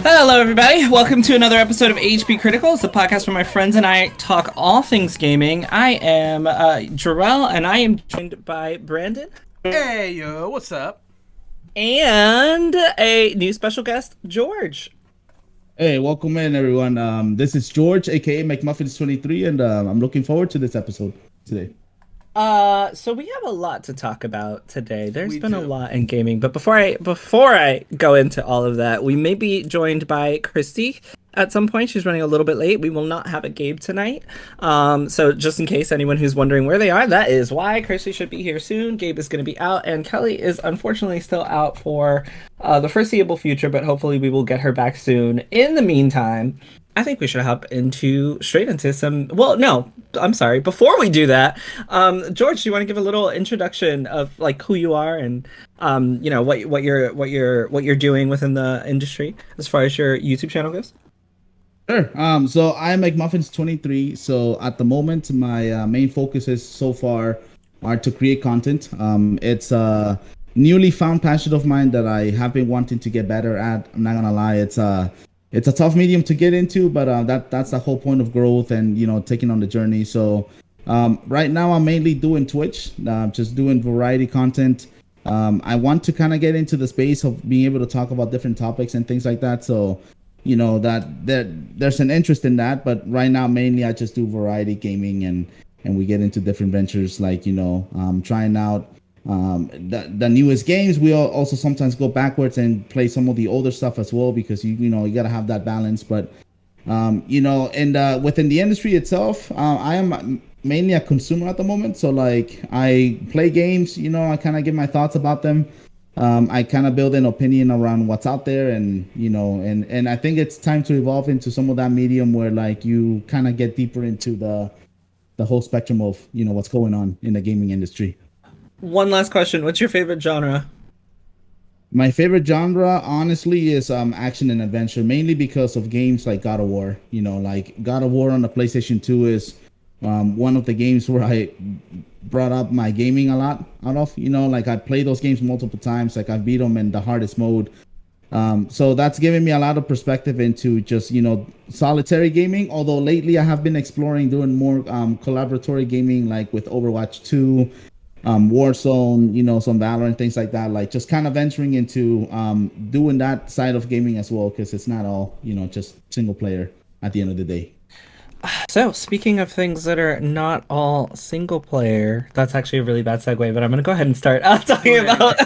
Hello, everybody. Welcome to another episode of HPCritical. It's a podcast where my friends and I talk all things gaming. I am Jerel, and I am joined by Brandon. Hey, yo, what's up? And a new special guest, George. Hey, welcome in, everyone. This is George, aka McMuffins 23, and I'm looking forward to this episode today. So we have a lot to talk about today. There's been a lot in gaming, but before I go into all of that, we may be joined by Kristie at some point. She's running a little bit late. We will not have a Gabe tonight. So just in case anyone who's wondering where they are, that is why. Kristie should be here soon. Gabe is going to be out, and Kelly is unfortunately still out for the foreseeable future, but hopefully we will get her back soon. In the meantime, I think we should hop straight into some. Well, no, I'm sorry. Before we do that, George, do you want to give a little introduction of like who you are and what you're doing within the industry as far as your YouTube channel goes? Sure. So I'm McMuffins 23. So at the moment, my main focus is so far are to create content. It's a newly found passion of mine that I have been wanting to get better at. I'm not gonna lie. It's a tough medium to get into, but that's the whole point of growth and, taking on the journey. So right now I'm mainly doing Twitch, just doing variety content. I want to kind of get into the space of being able to talk about different topics and things like that. So, there's an interest in that. But right now, mainly I just do variety gaming and we get into different ventures like, trying out the newest games. We also sometimes go backwards and play some of the older stuff as well, because you gotta have that balance. But and within the industry itself, I am mainly a consumer at the moment. So like I play games, I kind of give my thoughts about them. I kind of build an opinion around what's out there, and and I think it's time to evolve into some of that medium where like you kind of get deeper into the whole spectrum of what's going on in the gaming industry. One last question. What's your favorite genre? My favorite genre, honestly, is action and adventure, mainly because of games like God of War. Like God of War on the PlayStation 2 is one of the games where I brought up my gaming a lot out of. Like I played those games multiple times. Like I beat them in the hardest mode. So that's given me a lot of perspective into just, solitary gaming. Although lately I have been exploring doing more collaboratory gaming, like with Overwatch 2. Warzone, some Valorant, things like that, like just kind of venturing into doing that side of gaming as well, because it's not all just single player at the end of the day. So speaking of things that are not all single player, that's actually a really bad segue, but I'm gonna go ahead and start talking about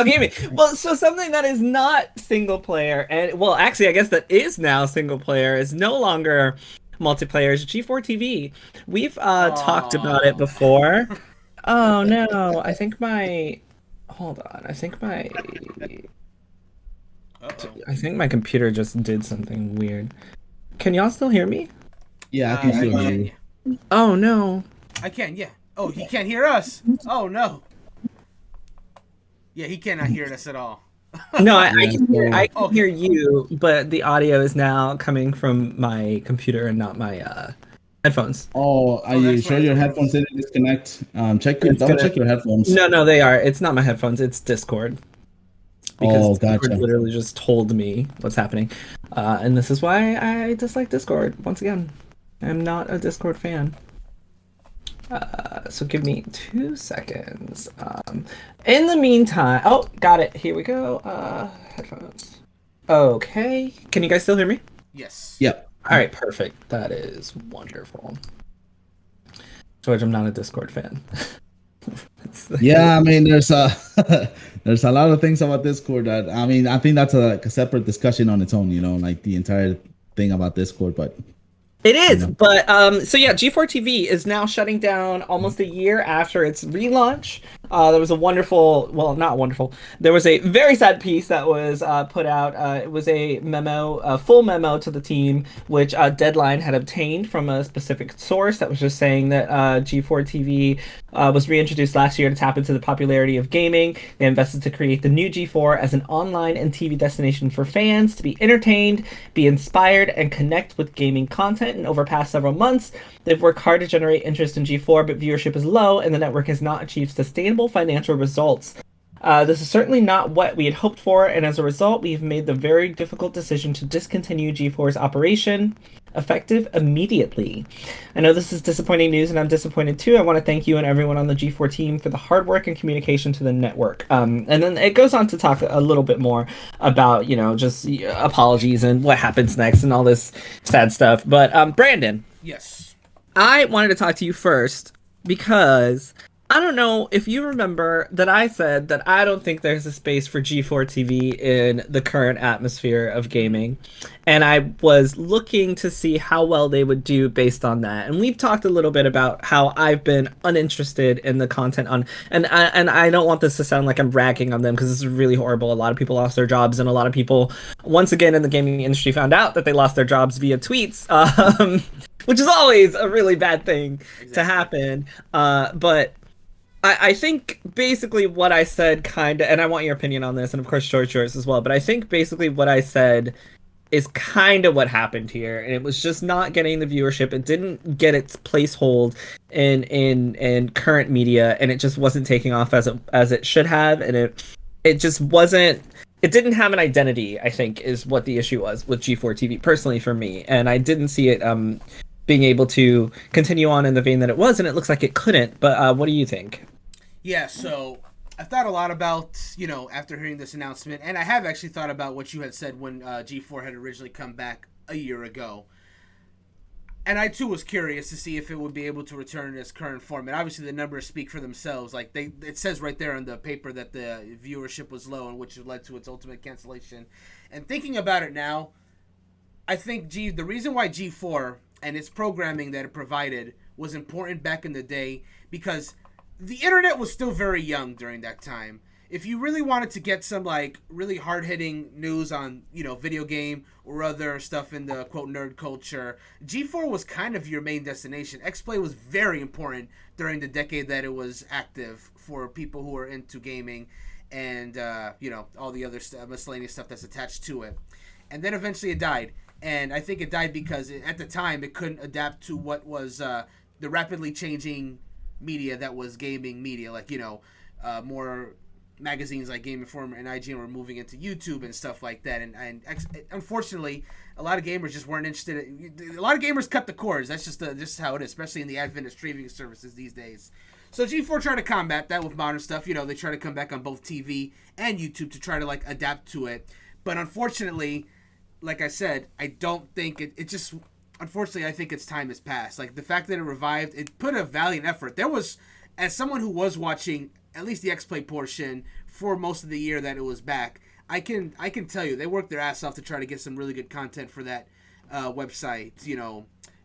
gaming. Well, so something that is not single player, and well, actually I guess that is now single player, is no longer multiplayer, is G4 TV. We've talked about it before. Oh no, I think my computer just did something weird. Can y'all still hear me? Yeah, I can still hear you. Oh no. I can, yeah. Oh, he can't hear us. Oh no. Yeah, he cannot hear us at all. No, I can hear you, but the audio is now coming from my computer and not my headphones. Oh, are you sure your headphones didn't disconnect? Check your headphones. No, they are. It's not my headphones. It's Discord. Because Discord literally just told me what's happening, and this is why I dislike Discord. Once again, I'm not a Discord fan. So give me 2 seconds. In the meantime, oh, got it. Here we go. Headphones. Okay. Can you guys still hear me? Yes. Yep. All right, perfect. That is wonderful. George, I'm not a Discord fan. Yeah, I mean, there's a lot of things about Discord that, I think that's a separate discussion on its own, like the entire thing about Discord, but it is, but so yeah, G4 TV is now shutting down almost a year after its relaunch. There was a wonderful, well, not wonderful. There was a very sad piece that was put out. It was a full memo to the team, which Deadline had obtained from a specific source that was just saying that G4 TV was reintroduced last year to tap into the popularity of gaming. They invested to create the new G4 as an online and TV destination for fans to be entertained, be inspired, and connect with gaming content. And over past several months, they've worked hard to generate interest in G4, but viewership is low, and the network has not achieved sustainable financial results. This is certainly not what we had hoped for, and as a result, we've made the very difficult decision to discontinue G4's operation, effective immediately. I know this is disappointing news, and I'm disappointed too. I want to thank you and everyone on the G4 team for the hard work and communication to the network. And then it goes on to talk a little bit more about, just apologies and what happens next and all this sad stuff. But Brandon. Yes. I wanted to talk to you first because I don't know if you remember that I said that I don't think there's a space for G4 TV in the current atmosphere of gaming. And I was looking to see how well they would do based on that. And we've talked a little bit about how I've been uninterested in the content on, and I don't want this to sound like I'm ragging on them because this is really horrible. A lot of people lost their jobs, and a lot of people, once again in the gaming industry, found out that they lost their jobs via tweets, which is always a really bad thing to happen. But I think basically what I said and I want your opinion on this, and of course George, yours as well, but I think basically what I said is kind of what happened here, and it was just not getting the viewership. It didn't get its placehold in current media, and it just wasn't taking off as it should have, and it just wasn't. It didn't have an identity, I think, is what the issue was with G4 TV, personally for me, and I didn't see it being able to continue on in the vein that it was, and it looks like it couldn't. But what do you think? Yeah, so I've thought a lot about, after hearing this announcement, and I have actually thought about what you had said when G4 had originally come back a year ago. And I, too, was curious to see if it would be able to return in its current form. And obviously the numbers speak for themselves. Like, it says right there on the paper that the viewership was low, and which led to its ultimate cancellation. And thinking about it now, I think the reason why G4 and its programming that it provided was important back in the day, because the internet was still very young during that time. If you really wanted to get some really hard-hitting news on, video game or other stuff in the quote nerd culture, G4 was kind of your main destination. X-Play was very important during the decade that it was active for people who were into gaming and all the other miscellaneous stuff that's attached to it. And then eventually it died. And I think it died because at the time it couldn't adapt to what was the rapidly changing media that was gaming media. More magazines like Game Informer and IGN were moving into YouTube and stuff like that. And unfortunately, a lot of gamers just weren't interested. A lot of gamers cut the cords. That's just how it is, especially in the advent of streaming services these days. So G4 tried to combat that with modern stuff. They try to come back on both TV and YouTube to try to adapt to it. But unfortunately, like I said, I don't think it just... Unfortunately, I think its time has passed. The fact that it revived, it put a valiant effort. There was, as someone who was watching at least the X-Play portion for most of the year that it was back, I can tell you they worked their ass off to try to get some really good content for that website.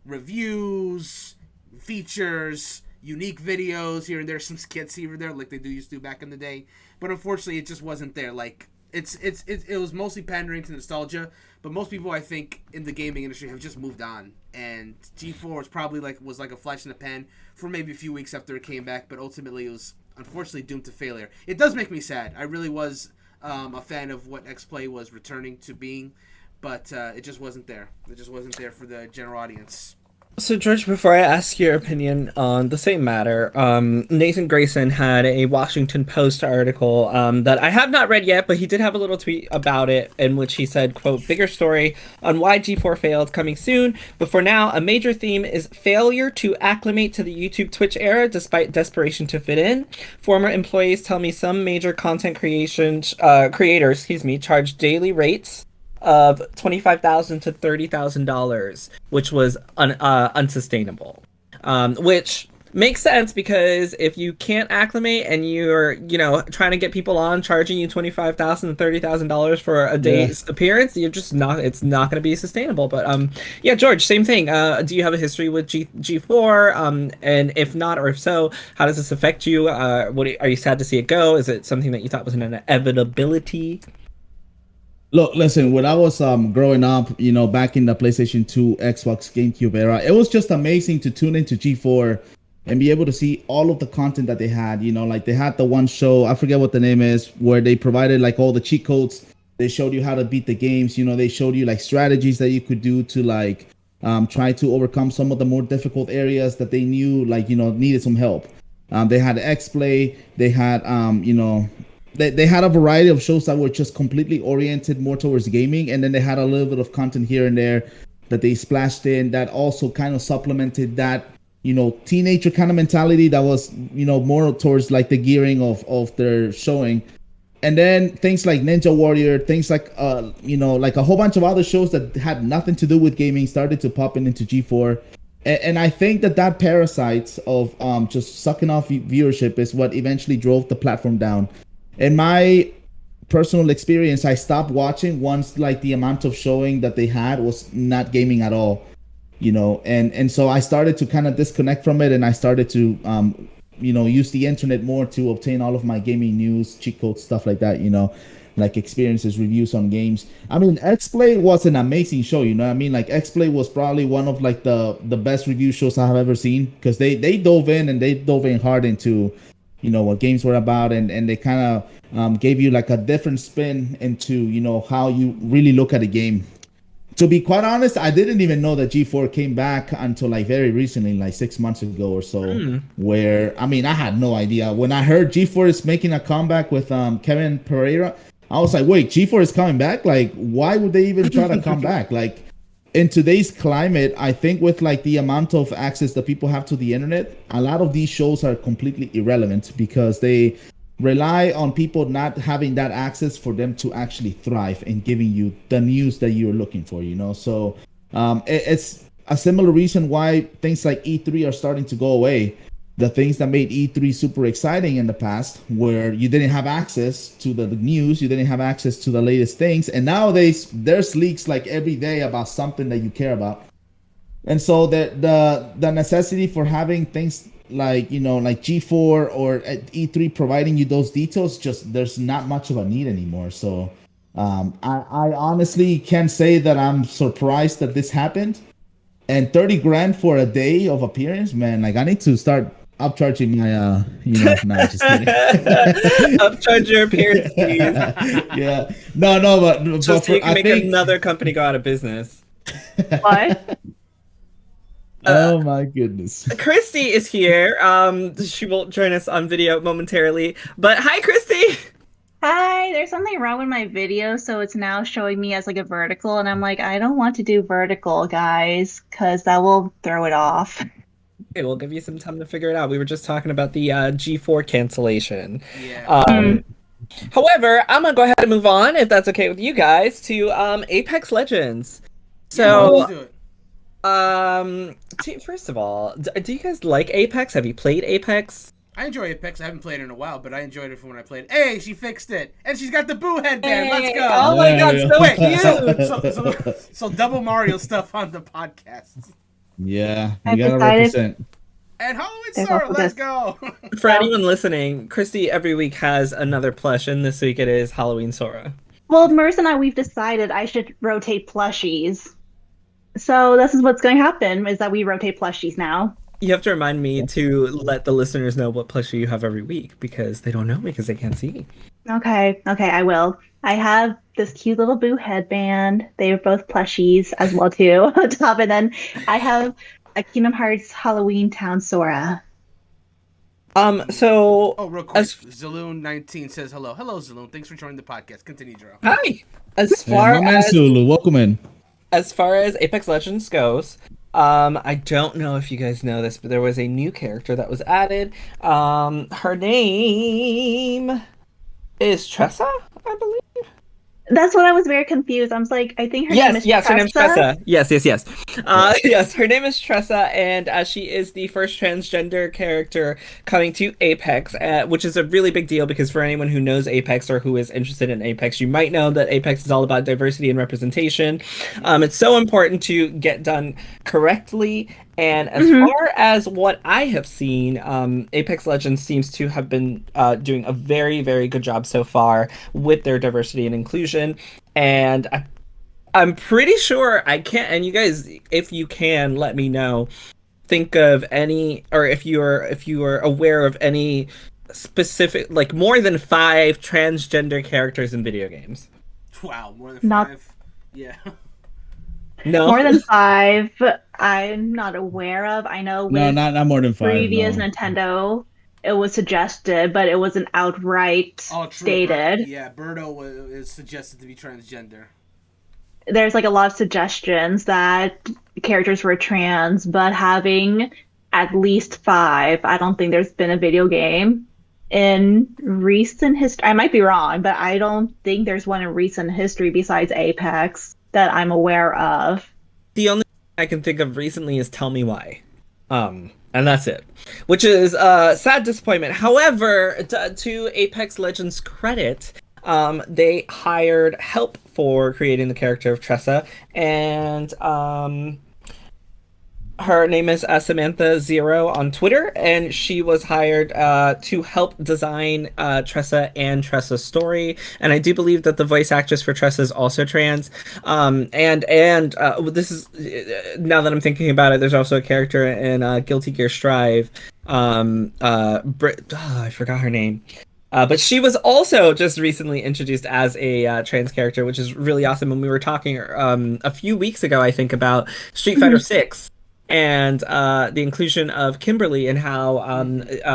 Reviews, features, unique videos here and there, some skits here and there like they used to do back in the day. But unfortunately, it just wasn't there. It was mostly pandering to nostalgia, but most people, I think, in the gaming industry have just moved on. And G4 was probably was like a flash in the pan for maybe a few weeks after it came back, but ultimately it was unfortunately doomed to failure. It does make me sad. I really was a fan of what X-Play was returning to being, but it just wasn't there. It just wasn't there for the general audience. So, George, before I ask your opinion on the same matter, Nathan Grayson had a Washington Post article that I have not read yet, but he did have a little tweet about it in which he said, quote, "Bigger story on why G4 failed coming soon, but for now, a major theme is failure to acclimate to the YouTube Twitch era despite desperation to fit in. Former employees tell me some major content creators, charge daily rates of $25,000 to $30,000, which was unsustainable. Which makes sense because if you can't acclimate and you're, trying to get people on charging you $25,000 to $30,000 for a day's appearance, you're just not. It's not going to be sustainable. But George, same thing. Do you have a history with G4? And if not, or if so, how does this affect you? Are you sad to see it go? Is it something that you thought was an inevitability? Look, listen, when I was growing up, back in the PlayStation 2, Xbox, GameCube era, it was just amazing to tune into G4 and be able to see all of the content that they had. They had the one show, I forget what the name is, where they provided all the cheat codes. They showed you how to beat the games. They showed you strategies that you could do to try to overcome some of the more difficult areas that they knew needed some help. They had X-Play. They had they had a variety of shows that were just completely oriented more towards gaming, and then they had a little bit of content here and there that they splashed in that also kind of supplemented that, teenager kind of mentality that was, more towards like the gearing of their showing. And then things like Ninja Warrior, things like, like a whole bunch of other shows that had nothing to do with gaming started to pop into G4. And I think that parasite of just sucking off viewership is what eventually drove the platform down. In my personal experience, I stopped watching once like the amount of showing that they had was not gaming at all, and so I started to kind of disconnect from it, and I started to use the internet more to obtain all of my gaming news, cheat codes, stuff like that, like experiences, reviews on games. I mean, X-Play was an amazing show, like X-Play was probably one of like the best review shows I have ever seen, because they dove in hard into what games were about, and they kind of gave you like a different spin into how you really look at a game. To be quite honest, I didn't even know that G4 came back until like very recently, like 6 months ago or so, where, I mean, I had no idea. When I heard G4 is making a comeback with Kevin Pereira, I was like, wait, G4 is coming back? Like, why would they even try to come back? Like, in today's climate, I think with like the amount of access that people have to the internet, a lot of these shows are completely irrelevant because they rely on people not having that access for them to actually thrive in giving you the news that you're looking for, So it's a similar reason why things like E3 are starting to go away. The things that made E3 super exciting in the past, where you didn't have access to the news, you didn't have access to the latest things, and nowadays there's leaks like every day about something that you care about. And so the necessity for having things like like G4 or at E3 providing you those details, just there's not much of a need anymore. So I honestly can't say that I'm surprised that this happened. And 30 grand for a day of appearance, man, like I need to start upcharging my no, just kidding. Upcharge your appearance fees. Yeah, no, but just so you can make another company go out of business. What? Oh my goodness. Kristie is here. She will join us on video momentarily. But hi, Kristie. Hi, there's something wrong with my video, so it's now showing me as like a vertical, and I'm like, I don't want to do vertical, guys, because that will throw it off. Okay, we'll give you some time to figure it out. We were just talking about the G4 cancellation. Yeah. However, I'm gonna go ahead and move on, if that's okay with you guys, to Apex Legends. So, first of all, do you guys like Apex? Have you played Apex? I enjoy Apex. I haven't played it in a while, but I enjoyed it from when I played. Hey, she fixed it, and she's got the boo headband. Let's go! Oh my god, so cute! So double Mario stuff on the podcast. Yeah, you gotta represent. And Halloween Sora, let's go! For anyone listening, Kristie every week has another plush, and this week it is Halloween Sora. Well, Marissa and I, we've decided I should rotate plushies. So this is what's going to happen, is that we rotate plushies now. You have to remind me to let the listeners know what plushie you have every week, because they don't know because they can't see. Okay, I will. I have this cute little boo headband. They are both plushies as well too on top, and then I have a Kingdom Hearts Halloween Town Sora. So real quick, Zaloon19 says hello. Hello, Zaloon. Thanks for joining the podcast. Continue, Jerel. Hi. As far as Zulu, welcome in. As far as Apex Legends goes, I don't know if you guys know this, but there was a new character that was added. Her name is Tressa, I believe. That's what I was very confused. I was like, I think her name is Tressa. Yes, her name is Tressa. Yes. Yes, her name is Tressa, and she is the first transgender character coming to Apex, which is a really big deal because for anyone who knows Apex or who is interested in Apex, you might know that Apex is all about diversity and representation. It's so important to get done correctly. And as far as what I have seen, Apex Legends seems to have been doing a very, very good job so far with their diversity and inclusion. And I'm pretty sure I can't, and you guys, if you can, let me know, think of any, or if you are aware of any specific, like more than 5 transgender characters in video games. Wow, more than 5? Yeah. No, more than 5. I'm not aware of. I know. No, not more than 5. Previous Nintendo it was suggested, but it wasn't outright stated. Yeah, Birdo is suggested to be transgender. There's like a lot of suggestions that characters were trans, but having at least 5, I don't think there's been a video game in recent history. I might be wrong, but I don't think there's one in recent history besides Apex that I'm aware of. The only thing I can think of recently is Tell Me Why. And that's it, which is a sad disappointment. However, to Apex Legends' credit, they hired help for creating the character of Tressa, and her name is Samantha Zero on Twitter, and she was hired to help design Tressa and Tressa's story. And I do believe that the voice actress for Tressa is also trans. And this is, now that I'm thinking about it, there's also a character in Guilty Gear Strive. I forgot her name. But she was also just recently introduced as a trans character, which is really awesome. And we were talking a few weeks ago, I think, about Street Fighter 6. And the inclusion of Kimberly, and how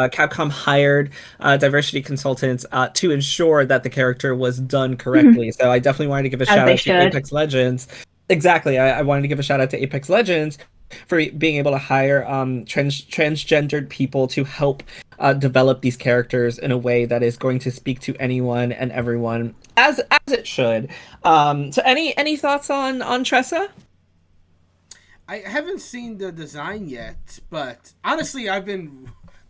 Capcom hired diversity consultants to ensure that the character was done correctly. So I definitely wanted to give a shout out to Apex Legends. Exactly, I wanted to give a shout out to Apex Legends for being able to hire transgendered people to help develop these characters in a way that is going to speak to anyone and everyone, as it should. So any thoughts on Tressa? I haven't seen the design yet, but honestly,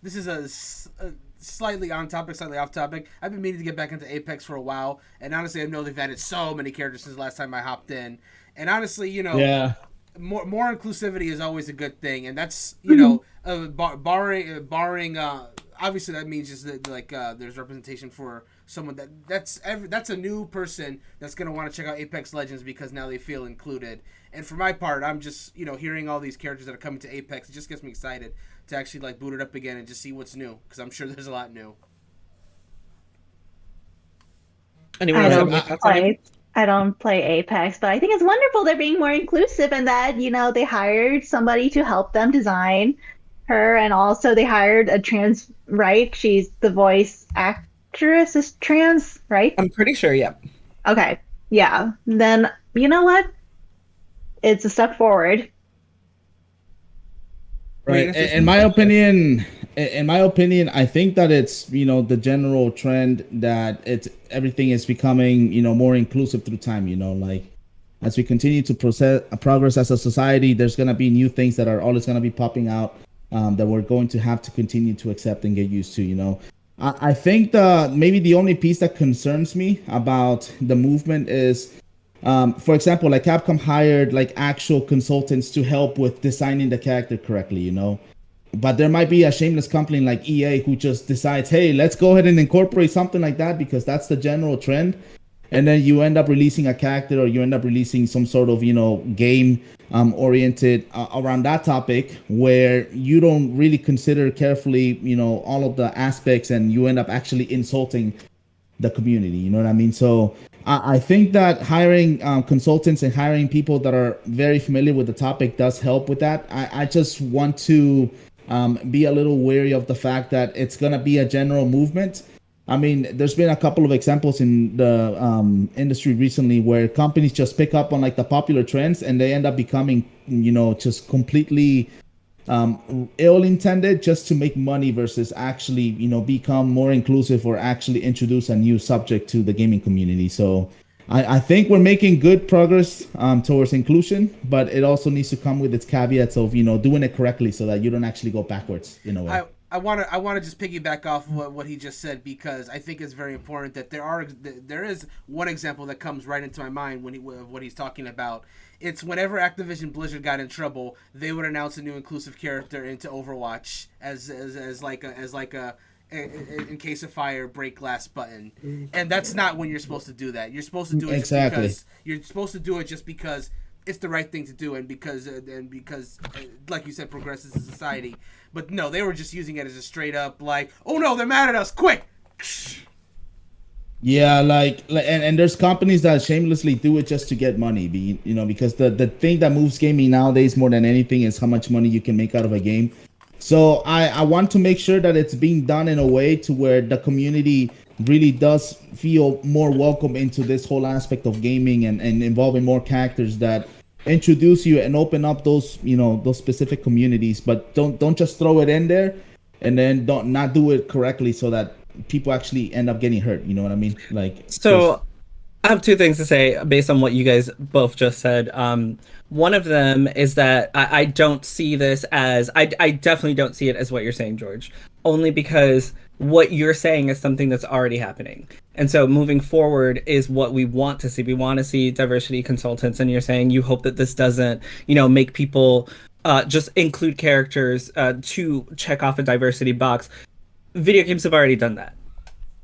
this is a slightly on topic, slightly off topic. I've been meaning to get back into Apex for a while, and honestly, I know they've added so many characters since the last time I hopped in. And honestly, more inclusivity is always a good thing, and that's barring. Obviously, that means just that there's representation for someone that's a new person that's gonna want to check out Apex Legends because now they feel included. And for my part, I'm just hearing all these characters that are coming to Apex. It just gets me excited to actually boot it up again and just see what's new, because I'm sure there's a lot new. Anyone I don't play Apex, but I think it's wonderful they're being more inclusive, and that they hired somebody to help them design her, and also they hired a trans, right? She's the voice actress is trans, right? I'm pretty sure, yeah. Okay, yeah. Then you know what? It's a step forward. Right. In my opinion, I think that it's the general trend that everything is becoming more inclusive through time. As we continue to progress as a society, there's gonna be new things that are always gonna be popping out that we're going to have to continue to accept and get used to. I think maybe the only piece that concerns me about the movement is, for example, Capcom hired actual consultants to help with designing the character correctly, but there might be a shameless company like EA who just decides, hey, let's go ahead and incorporate something like that because that's the general trend. And then you end up releasing a character, or you end up releasing some sort of, game oriented around that topic, where you don't really consider carefully, all of the aspects, and you end up actually insulting the community. You know what I mean? So I think that hiring consultants and hiring people that are very familiar with the topic does help with that. I just want to be a little wary of the fact that it's going to be a general movement. I mean, there's been a couple of examples in the industry recently where companies just pick up on the popular trends, and they end up becoming, just completely ill-intended just to make money versus actually, become more inclusive or actually introduce a new subject to the gaming community. So I think we're making good progress towards inclusion, but it also needs to come with its caveats of, doing it correctly so that you don't actually go backwards in a way. I want to just piggyback off what he just said, because I think it's very important that there is one example that comes right into my mind when what he's talking about. It's whenever Activision Blizzard got in trouble, they would announce a new inclusive character into Overwatch as in case of fire, break glass button, and that's not when you're supposed to do that. You're supposed to do it just because it's the right thing to do, and because like you said, progresses in society. But no, they were just using it as a straight up oh no, they're mad at us, quick. Yeah, and there's companies that shamelessly do it just to get money, because the thing that moves gaming nowadays more than anything is how much money you can make out of a game. So I want to make sure that it's being done in a way to where the community really does feel more welcome into this whole aspect of gaming and involving more characters that introduce you and open up those, you know, those specific communities. But don't just throw it in there and then don't not do it correctly so that people actually end up getting hurt. You know what I mean? Like, so I have two things to say based on what you guys both just said. One of them is that I don't see this as, I definitely don't see it as what you're saying, George, only because what you're saying is something that's already happening. And so moving forward is what we want to see. We want to see diversity consultants, and you're saying you hope that this doesn't, you know, make people just include characters to check off a diversity box. Video games have already done that.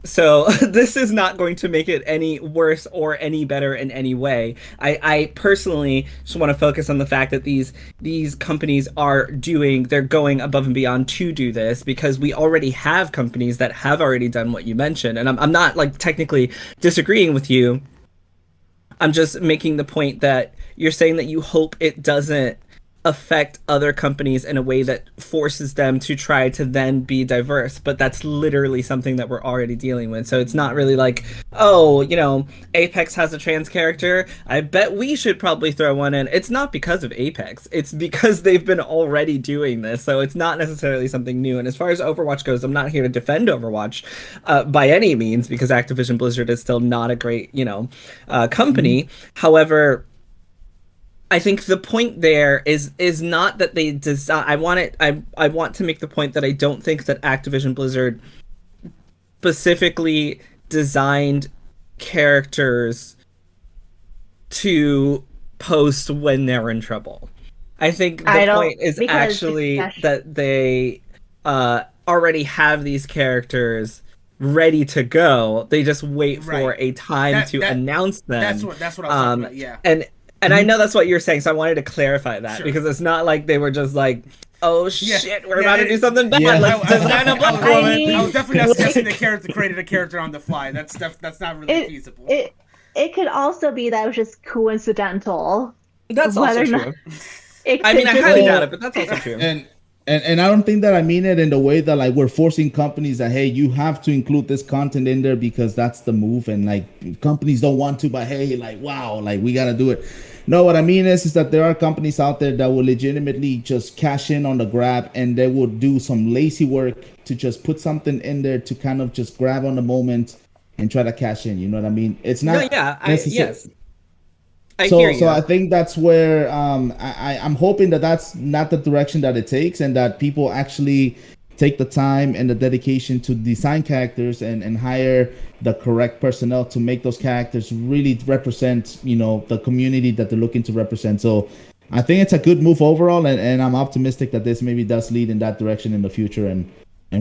So this is not going to make it any worse or any better in any way. I personally just want to focus on the fact that these companies they're going above and beyond to do this, because we already have companies that have already done what you mentioned. And I'm not like technically disagreeing with you. I'm just making the point that you're saying that you hope it doesn't affect other companies in a way that forces them to try to then be diverse, but that's literally something that we're already dealing with. So it's not really like, oh, you know, Apex has a trans character, I bet we should probably throw one in. It's not because of Apex, it's because they've been already doing this, so it's not necessarily something new. And as far as Overwatch goes, I'm not here to defend Overwatch by any means, because Activision Blizzard is still not a great, you know, company. However, I think the point there is not that they design. I want to make the point that I don't think that Activision Blizzard specifically designed characters to post when they're in trouble. I think the point is actually that they already have these characters ready to go. They just wait for a time to announce them. That's what I was talking about. Yeah. And I know that's what you're saying, so I wanted to clarify that, because it's not like they were just like, oh shit, we're about to do something bad. Yeah. Let's design a black woman. I was definitely not suggesting the character created a character on the fly. That's not really feasible. It could also be that it was just coincidental. That's also true. I mean, I highly doubt it, but that's also true. And I don't think that I mean it in the way that like we're forcing companies that, hey, you have to include this content in there because that's the move, and like companies don't want to, but hey, like wow, like we gotta do it. No, what I mean is that there are companies out there that will legitimately just cash in on the grab, and they will do some lazy work to just put something in there to kind of just grab on the moment and try to cash in. You know what I mean? It's not. Yes. I hear you. So I think that's where I'm hoping that that's not the direction that it takes, and that people actually take the time and the dedication to design characters and hire the correct personnel to make those characters really represent, you know, the community that they're looking to represent. So I think it's a good move overall, and I'm optimistic that this maybe does lead in that direction in the future, and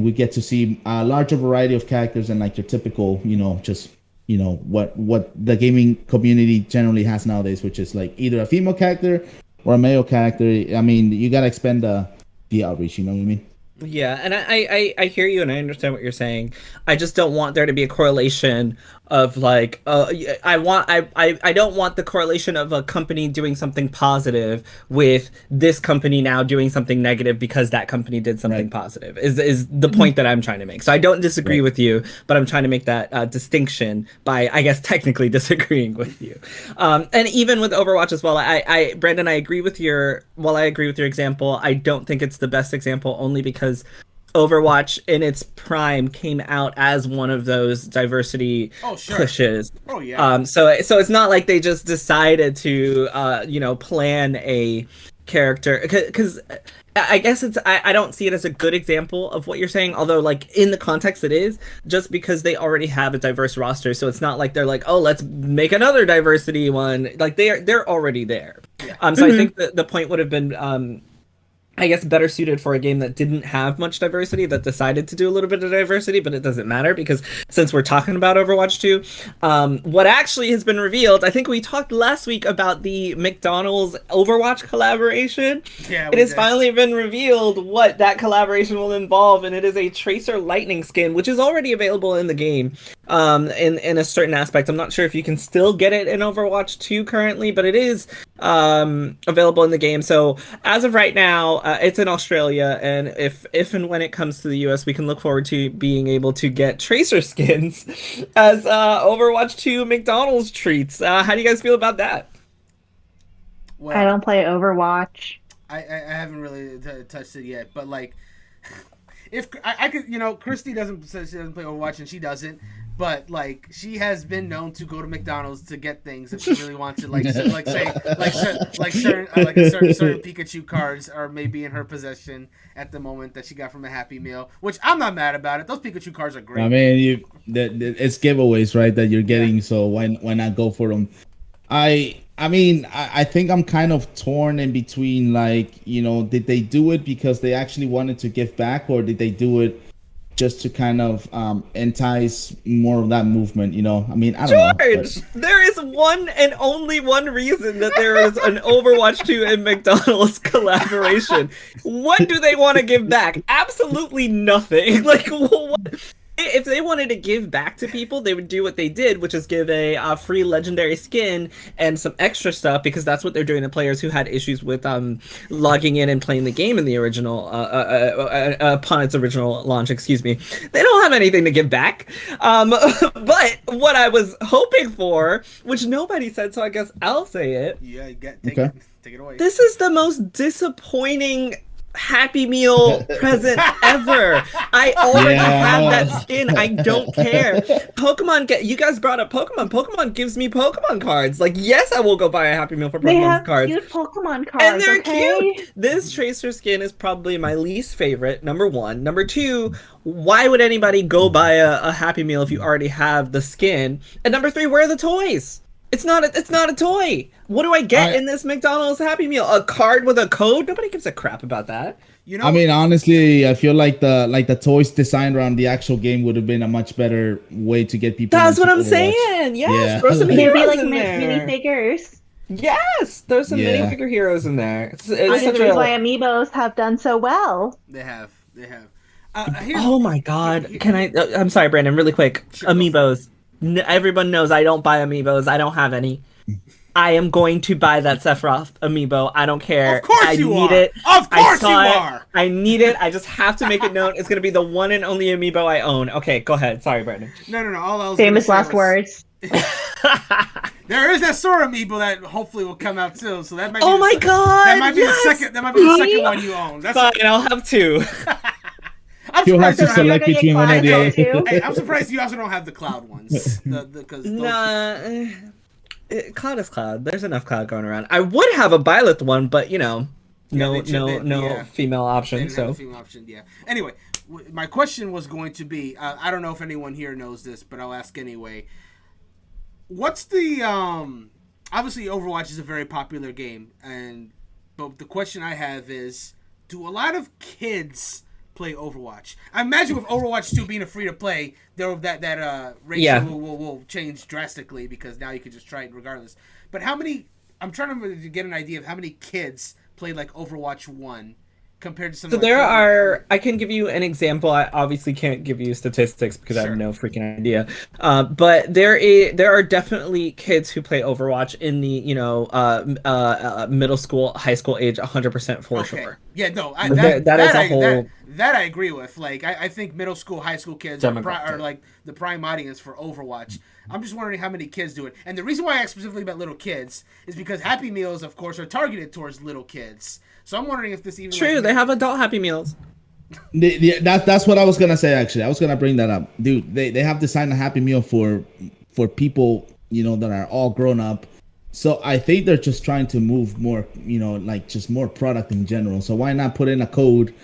we get to see a larger variety of characters and like your typical, you know, just, you know, what the gaming community generally has nowadays, which is like either a female character or a male character. I mean, you gotta expend the outreach, you know what I mean? Yeah, and I hear you, and I understand what you're saying. I just don't want there to be a correlation of like I don't want the correlation of a company doing something positive with this company now doing something negative because that company did something positive is the point that I'm trying to make. So I don't disagree with you, but I'm trying to make that distinction by, I guess, technically disagreeing with you. And even with Overwatch as well, Brandon, I agree with your example. I don't think it's the best example, only because Overwatch in its prime came out as one of those diversity pushes. Oh yeah. So it's not like they just decided to plan a character, because I guess I don't see it as a good example of what you're saying, although like in the context it is, just because they already have a diverse roster. So it's not like they're like, oh, let's make another diversity one. Like they're already there. Yeah. So I think the point would have been I guess better suited for a game that didn't have much diversity, that decided to do a little bit of diversity, but it doesn't matter, because since we're talking about Overwatch 2, what actually has been revealed, I think we talked last week about the McDonald's Overwatch collaboration. Yeah, it has finally been revealed what that collaboration will involve, and it is a Tracer Lightning skin, which is already available in the game. in a certain aspect. I'm not sure if you can still get it in Overwatch 2 currently, but it is available in the game. So as of right now, it's in Australia, and if and when it comes to the US, we can look forward to being able to get Tracer skins as Overwatch 2 McDonald's treats. How do you guys feel about that? Well, I don't play Overwatch. I haven't really touched it yet, but like, if I could, Kristie says she doesn't play Overwatch and she doesn't, but like she has been known to go to McDonald's to get things if she really wants it, like certain Pikachu cards are maybe in her possession at the moment that she got from a Happy Meal, which I'm not mad about it. Those Pikachu cards are great. I mean, it's giveaways, right? That you're getting, so why not go for them? I mean, I think I'm kind of torn in between, like, did they do it because they actually wanted to give back, or did they do it just to kind of entice more of that movement? I mean, I don't know. George, there is one and only one reason that there is an Overwatch 2 and McDonald's collaboration. What do they want to give back? Absolutely nothing. Like, what? If they wanted to give back to people, they would do what they did, which is give a free legendary skin and some extra stuff, because that's what they're doing to players who had issues with logging in and playing the game in the original upon its original launch. Excuse me. They don't have anything to give back. But what I was hoping for, which nobody said, so I guess I'll say it. Yeah, take it away. This is the most disappointing Happy Meal present ever. I already have that skin. I don't care. You guys brought up Pokemon. Pokemon gives me Pokemon cards. Like, yes, I will go buy a Happy Meal for Pokemon cards. Cute Pokemon cards, and they're cute. This Tracer skin is probably my least favorite. Number one. Number two, why would anybody go buy a Happy Meal if you already have the skin? And number three, where are the toys? It's not a toy. What do I get in this McDonald's Happy Meal? A card with a code? Nobody gives a crap about that. I mean, honestly, I feel like the toys designed around the actual game would have been a much better way to get people. That's what I'm Overwatch. saying. Yes, Yeah. throw some Maybe heroes like in there. minifigures. Yes, there's some minifigure heroes in there. It's That's the reason why Amiibos have done so well. They have. Oh my God! Can I? I'm sorry, Brandon. Really quick. Sure. Amiibos. Everyone knows I don't buy Amiibos. I don't have any. I am going to buy that Sephiroth amiibo. I don't care. Of course you are. It. Of course you are. I need it. I just have to make it known. It's going to be the one and only amiibo I own. Okay, go ahead. Sorry, Brandon. No. All else. Famous last words. There is that Sora amiibo that hopefully will come out soon. So that might. Oh my God! That might be the second. That might be the second one you own. That's fine. I'll have two. You'll have to select between one or the other. Hey, I'm surprised you also don't have the cloud ones. Cloud is Cloud. There's enough Cloud going around. I would have a Byleth one, but no female option. Female option, yeah. Anyway, my question was going to be, I don't know if anyone here knows this, but I'll ask anyway. What's the obviously Overwatch is a very popular game, but the question I have is, do a lot of kids play Overwatch? I imagine with Overwatch 2 being a free to play, that ratio will change drastically, because now you can just try it regardless. But I'm trying to get an idea of how many kids play like Overwatch 1 compared to some. So there are. I can give you an example. I obviously can't give you statistics because I have no freaking idea. But there are definitely kids who play Overwatch in the middle school, high school age, 100% for sure. Yeah, no, that I agree with. Like, I think middle school, high school kids are like the prime audience for Overwatch. I'm just wondering how many kids do it. And the reason why I asked specifically about little kids is because Happy Meals, of course, are targeted towards little kids. So I'm wondering if this even... True, they have adult Happy Meals. That's what I was going to say, actually. I was going to bring that up. Dude, they have designed a Happy Meal for people, that are all grown up. So I think they're just trying to move more, just more product in general. So why not put in a code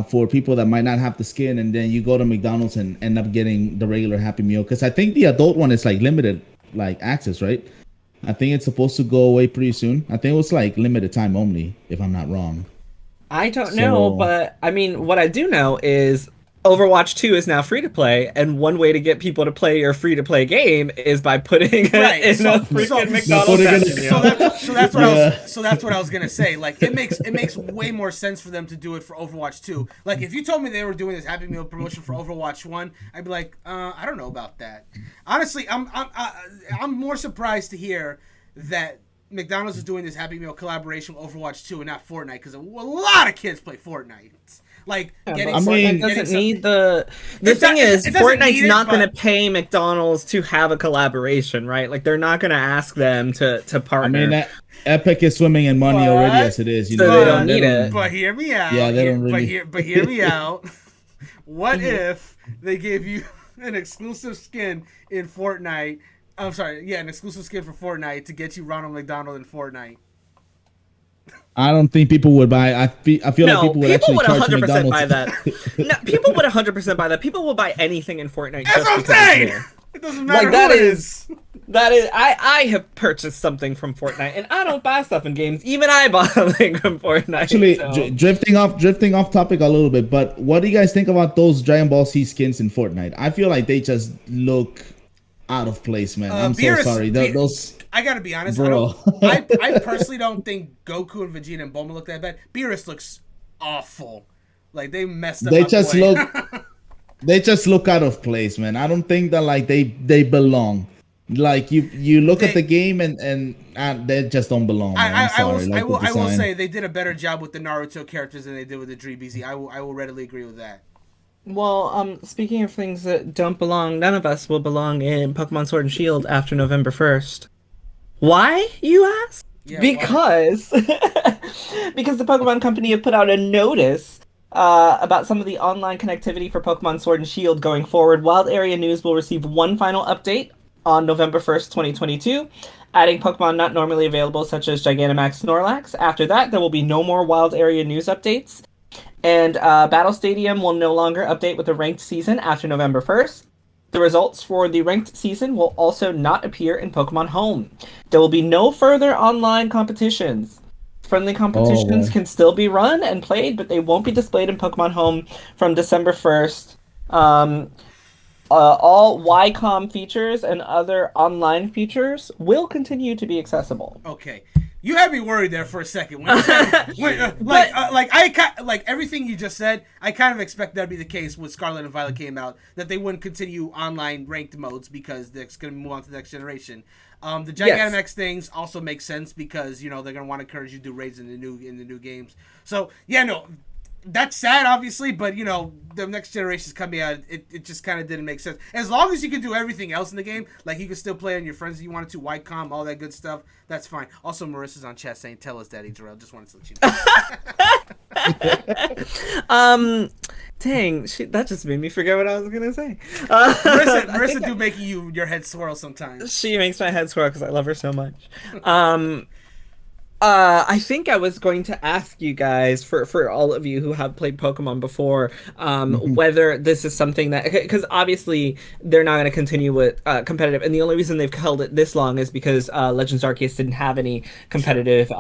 for people that might not have the skin, and then you go to McDonald's and end up getting the regular Happy Meal? Because I think the adult one is like limited access, right? I think it's supposed to go away pretty soon. I think it was like limited time only, if I'm not wrong. I don't know, but I mean, what I do know is Overwatch 2 is now free to play, and one way to get people to play your free to play game is by putting it in a freaking McDonald's. So that's what I was gonna say. Like it makes way more sense for them to do it for Overwatch 2. Like if you told me they were doing this Happy Meal promotion for Overwatch 1, I'd be like, I don't know about that. Honestly, I'm more surprised to hear that McDonald's is doing this Happy Meal collaboration with Overwatch 2 and not Fortnite, because a lot of kids play Fortnite. Like, Fortnite doesn't need the thing is, Fortnite's not going to pay McDonald's to have a collaboration, right? Like, they're not going to ask them to partner. I mean, Epic is swimming in money already as it is. So they don't need it. But hear me out. Yeah, they don't really. But hear me out. What if they gave you an exclusive skin in Fortnite? I'm sorry, an exclusive skin for Fortnite to get you Ronald McDonald in Fortnite. I don't think people would buy. I feel like people would actually charge McDonald's. 100% buy that. No, people would 100% buy that. People will buy anything in Fortnite. That's what I'm saying. It doesn't matter. Like, that is. I have purchased something from Fortnite, and I don't buy stuff in games. Even I bought something from Fortnite. Actually, drifting off topic a little bit. But what do you guys think about those Dragon Ball Z skins in Fortnite? I feel like they just look out of place, man. I'm so sorry. Those. I gotta be honest, bro. I personally don't think Goku and Vegeta and Bulma look that bad. Beerus looks awful. Like they messed up. They just look out of place, man. I don't think that like they belong. Like you look at the game and they just don't belong. Man. I will say they did a better job with the Naruto characters than they did with the DBZ. I will readily agree with that. Well, speaking of things that don't belong, none of us will belong in Pokemon Sword and Shield after November 1st. Why, you ask? Yeah, because because the Pokemon Company have put out a notice about some of the online connectivity for Pokemon Sword and Shield going forward. Wild Area News will receive one final update on November 1st, 2022, adding Pokemon not normally available, such as Gigantamax Snorlax. After that, there will be no more Wild Area News updates. And Battle Stadium will no longer update with the ranked season after November 1st. The results for the ranked season will also not appear in Pokemon Home. There will be no further online competitions. Friendly competitions can still be run and played, but they won't be displayed in Pokemon Home from December 1st. All YCOM features and other online features will continue to be accessible. Okay. You had me worried there for a second. When everything you just said, I kind of expect that to be the case when Scarlet and Violet came out, that they wouldn't continue online ranked modes because they're going to move on to the next generation. The Gigantamax things also make sense because they're going to want to encourage you to do raids in the new games. So that's sad, obviously, but the next generation's coming out. It just kind of didn't make sense. As long as you can do everything else in the game, like you can still play on your friends if you wanted to, YCOM, all that good stuff. That's fine. Also, Marissa's on chat saying, "Tell us, Daddy Jerel." Just wanted to let you know. Dang, that just made me forget what I was gonna say. Marissa do make your head swirl sometimes. She makes my head swirl because I love her so much. I think I was going to ask you guys, for all of you who have played Pokemon before, whether this is something that, because obviously they're not going to continue with competitive, and the only reason they've held it this long is because Legends Arceus didn't have any competitive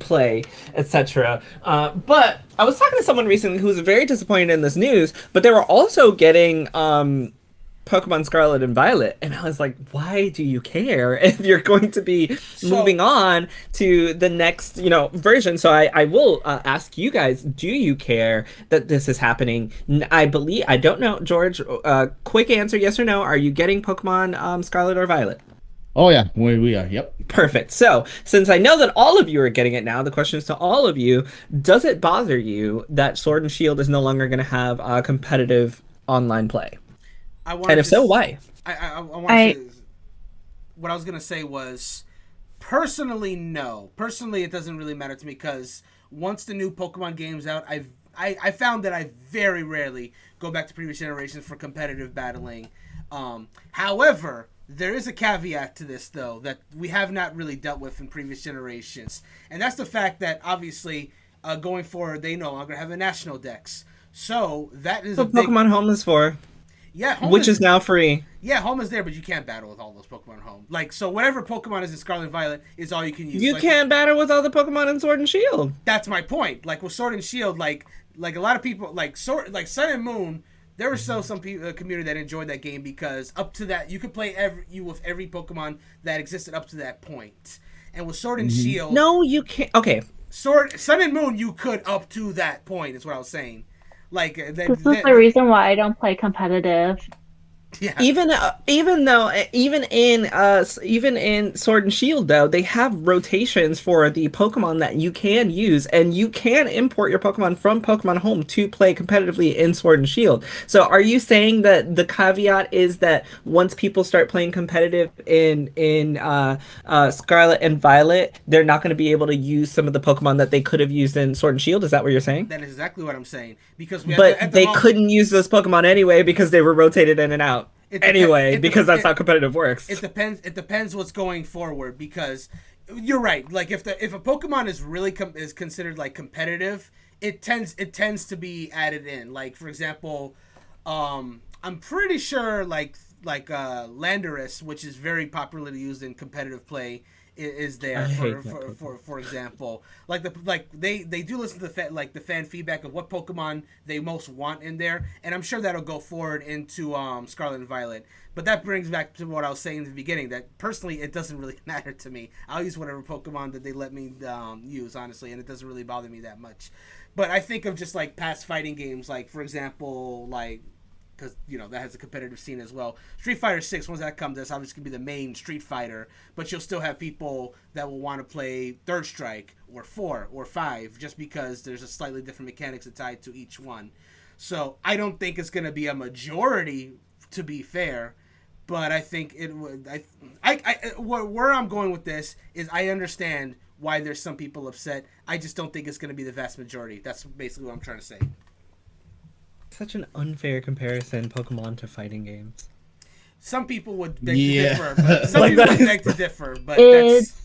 play, etc. But I was talking to someone recently who was very disappointed in this news, but they were also getting Pokemon Scarlet and Violet, and I was like, why do you care if you're going to be moving on to the next version? So I will ask you guys, do you care that this is happening? I don't know, George, quick answer, yes or no, are you getting Pokemon Scarlet or Violet? Oh yeah, we are, yep. Perfect. So since I know that all of you are getting it now, the question is to all of you, does it bother you that Sword and Shield is no longer going to have competitive online play? And if so, why? What I was going to say was, personally, no. Personally, it doesn't really matter to me because once the new Pokemon game's out, I found that I very rarely go back to previous generations for competitive battling. However, there is a caveat to this, though, that we have not really dealt with in previous generations. And that's the fact that, obviously, going forward, they no longer have a national dex. So, that is what Pokemon Home is for. Yeah, which is now free. Yeah, Home is there, but you can't battle with all those Pokemon Home. So whatever Pokemon is in Scarlet and Violet is all you can use. You can't battle with all the Pokemon in Sword and Shield. That's my point. Like with Sword and Shield, like a lot of people, like Sun and Moon, there was still some people, community that enjoyed that game because up to that, you could play with every Pokemon that existed up to that point. And with Sword and Shield, No, you can't. Okay. Sun and Moon, you could up to that point. Is what I was saying. Like This is the reason why I don't play competitive. Yeah. Even in Sword and Shield though, they have rotations for the Pokemon that you can use, and you can import your Pokemon from Pokemon Home to play competitively in Sword and Shield. So are you saying that the caveat is that once people start playing competitive in Scarlet and Violet, they're not going to be able to use some of the Pokemon that they could have used in Sword and Shield? Is that what you're saying? That is exactly what I'm saying. Because they couldn't use those Pokemon anyway because they were rotated in and out. Because that's how competitive works. It depends what's going forward, because you're right. Like if a Pokemon is really is considered like competitive, it tends to be added in. Like for example, I'm pretty sure like Landorus, which is very popularly used in competitive play, is there for example. They do listen to the fan feedback of what Pokemon they most want in there, and I'm sure that'll go forward into Scarlet and Violet. But that brings back to what I was saying in the beginning, that personally it doesn't really matter to me. I'll use whatever Pokemon that they let me use, honestly, and it doesn't really bother me that much. But I think of just like past fighting games, like for example, like, because that has a competitive scene as well. Street Fighter 6, once that comes, that's obviously going to be the main Street Fighter, but you'll still have people that will want to play Third Strike or 4 or 5 just because there's a slightly different mechanics tied to each one. So I don't think it's going to be a majority, to be fair, but I think it would. Where I'm going with this is I understand why there's some people upset. I just don't think it's going to be the vast majority. That's basically what I'm trying to say. Such an unfair comparison, Pokemon to fighting games. Some people would beg to differ, but some people would beg to differ, but it's...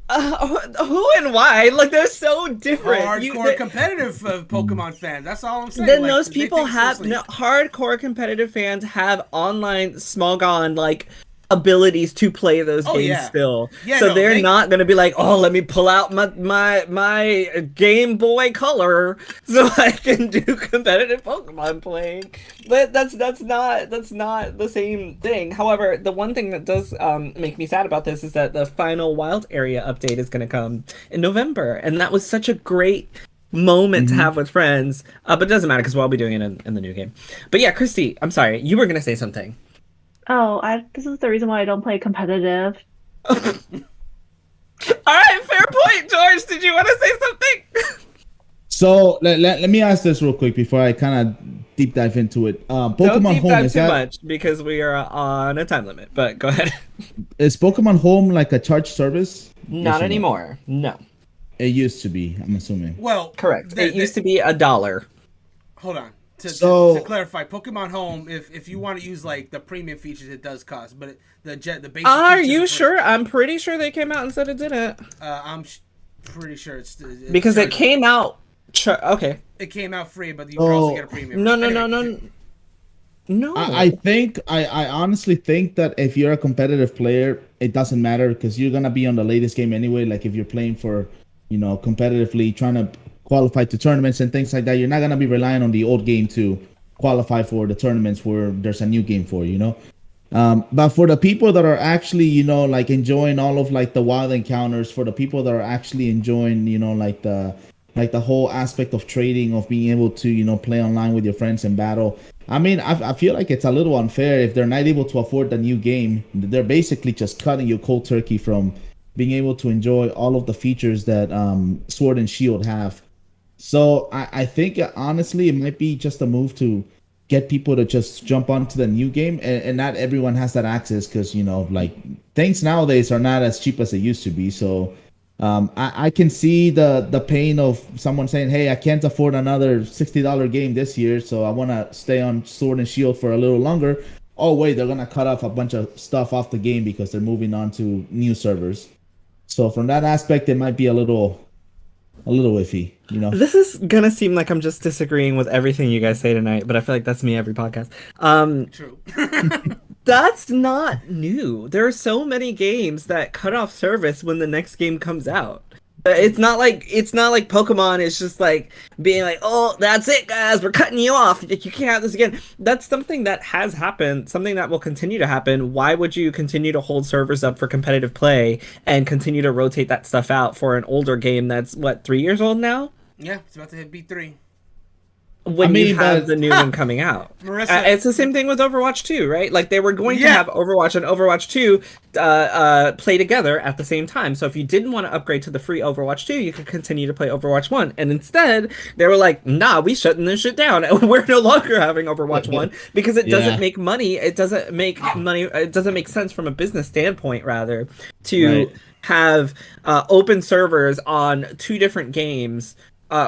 that's... who and why? Like, they're so different. Hardcore competitive Pokemon fans. That's all I'm saying. Then those people hardcore competitive fans have online Smogon, like, abilities to play those games still. So they're not gonna be like, oh, let me pull out my Game Boy Color so I can do competitive Pokemon playing. But that's not the same thing. However, the one thing that does make me sad about this is that the final Wild Area update is gonna come in November, and that was such a great moment to have with friends. But it doesn't matter because we'll all be doing it in the new game. But yeah, Kristie, I'm sorry, you were gonna say something. Oh, this is the reason why I don't play competitive. All right, fair point, George. Did you want to say something? So let me ask this real quick before I kind of deep dive into it. Pokemon Don't deep Home, dive is too that much because we are on a time limit. But go ahead. Is Pokemon Home like a charge service? Not anymore. No. It used to be, I'm assuming. Well, correct. It used to be $1. Hold on. To clarify, Pokemon Home, if you want to use like the premium features, it does cost. But the basic. Are you sure? I'm pretty sure they came out and said it didn't. I'm pretty sure it's because it came out. Okay. It came out free, but you can also get a premium. No. I think I honestly think that if you're a competitive player, it doesn't matter because you're gonna be on the latest game anyway. Like if you're playing for, competitively trying to qualify to tournaments and things like that, you're not gonna be relying on the old game to qualify for the tournaments where there's a new game for, but for the people that are actually, like enjoying all of like the wild encounters, for the people that are actually enjoying, like the whole aspect of trading, of being able to, play online with your friends and battle. I mean, I feel like it's a little unfair if they're not able to afford the new game. They're basically just cutting you cold turkey from being able to enjoy all of the features that Sword and Shield have. So I think honestly it might be just a move to get people to just jump onto the new game, and not everyone has that access because like things nowadays are not as cheap as they used to be. So I can see the pain of someone saying, hey, I can't afford another $60 game this year, so I want to stay on Sword and Shield for a little longer. Oh wait, they're gonna cut off a bunch of stuff off the game because they're moving on to new servers. So from that aspect, it might be a little iffy, This is gonna seem like I'm just disagreeing with everything you guys say tonight, but I feel like that's me every podcast. True. That's not new. There are so many games that cut off service when the next game comes out. It's not like Pokemon is just like being like, oh, that's it, guys, we're cutting you off. You can't have this again. That's something that has happened, something that will continue to happen. Why would you continue to hold servers up for competitive play and continue to rotate that stuff out for an older game that's what, 3 years old now? Yeah, it's about to hit B3. When you have the new one coming out. Marissa, It's the same thing with Overwatch 2, right? Like, they were going to have Overwatch and Overwatch 2 play together at the same time. So if you didn't want to upgrade to the free Overwatch 2, you could continue to play Overwatch 1. And instead, they were like, nah, we shutting this shit down. We're no longer having Overwatch 1 because it doesn't make money. It doesn't make money. It doesn't make sense from a business standpoint, rather, to have open servers on 2 different games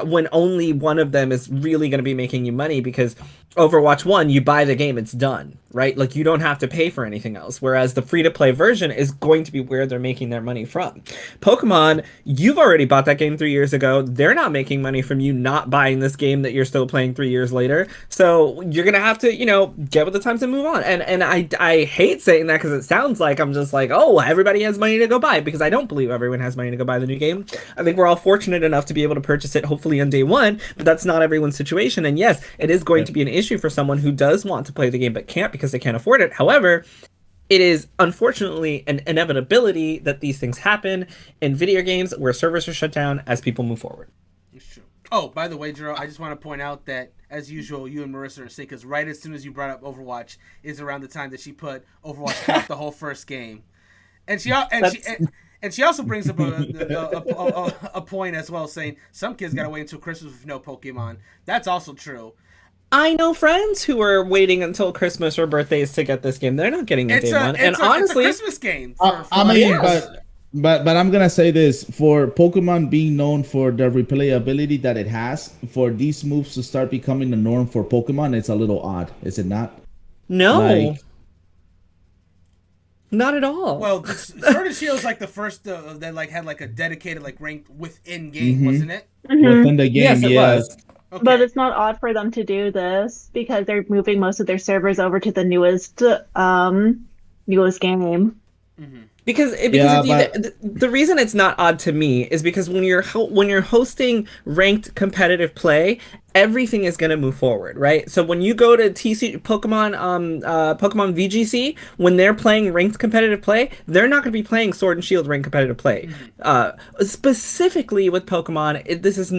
when only one of them is really going to be making you money, because Overwatch 1, you buy the game, it's done, right? Like, you don't have to pay for anything else, whereas the free-to-play version is going to be where they're making their money from. Pokemon, you've already bought that game 3 years ago. They're not making money from you not buying this game that you're still playing 3 years later. So you're going to have to, get with the times and move on. And I hate saying that because it sounds like I'm just like, oh, everybody has money to go buy, because I don't believe everyone has money to go buy the new game. I think we're all fortunate enough to be able to purchase it, hopefully on day one, but that's not everyone's situation. And yes, it is going to be an issue for someone who does want to play the game but can't because they can't afford it. However, it is unfortunately an inevitability that these things happen in video games where servers are shut down as people move forward. It's true. Oh, by the way, Jerel, I just want to point out that, as usual, you and Marissa are in sync, because right as soon as you brought up Overwatch is around the time that she put Overwatch out the whole first game. And she also brings up a point as well, saying some kids gotta wait until Christmas with no Pokemon. That's also true. I know friends who are waiting until Christmas or birthdays to get this game. They're not getting it day one. And honestly, it's a Christmas game. But I'm gonna say this: for Pokemon being known for the replayability that it has, for these moves to start becoming the norm for Pokemon, it's a little odd, is it not? No. Not at all. Well, Sword and Shield's like the first that had a dedicated ranked within game, wasn't it? Mm-hmm. Within the game, yes, it was. Okay. But it's not odd for them to do this because they're moving most of their servers over to the newest game. Mm-hmm. Because the reason it's not odd to me is because when you're hosting ranked competitive play, everything is going to move forward, right? So when you go to Pokemon VGC, when they're playing ranked competitive play, they're not going to be playing Sword and Shield ranked competitive play. Mm-hmm. Specifically with Pokemon, this isn't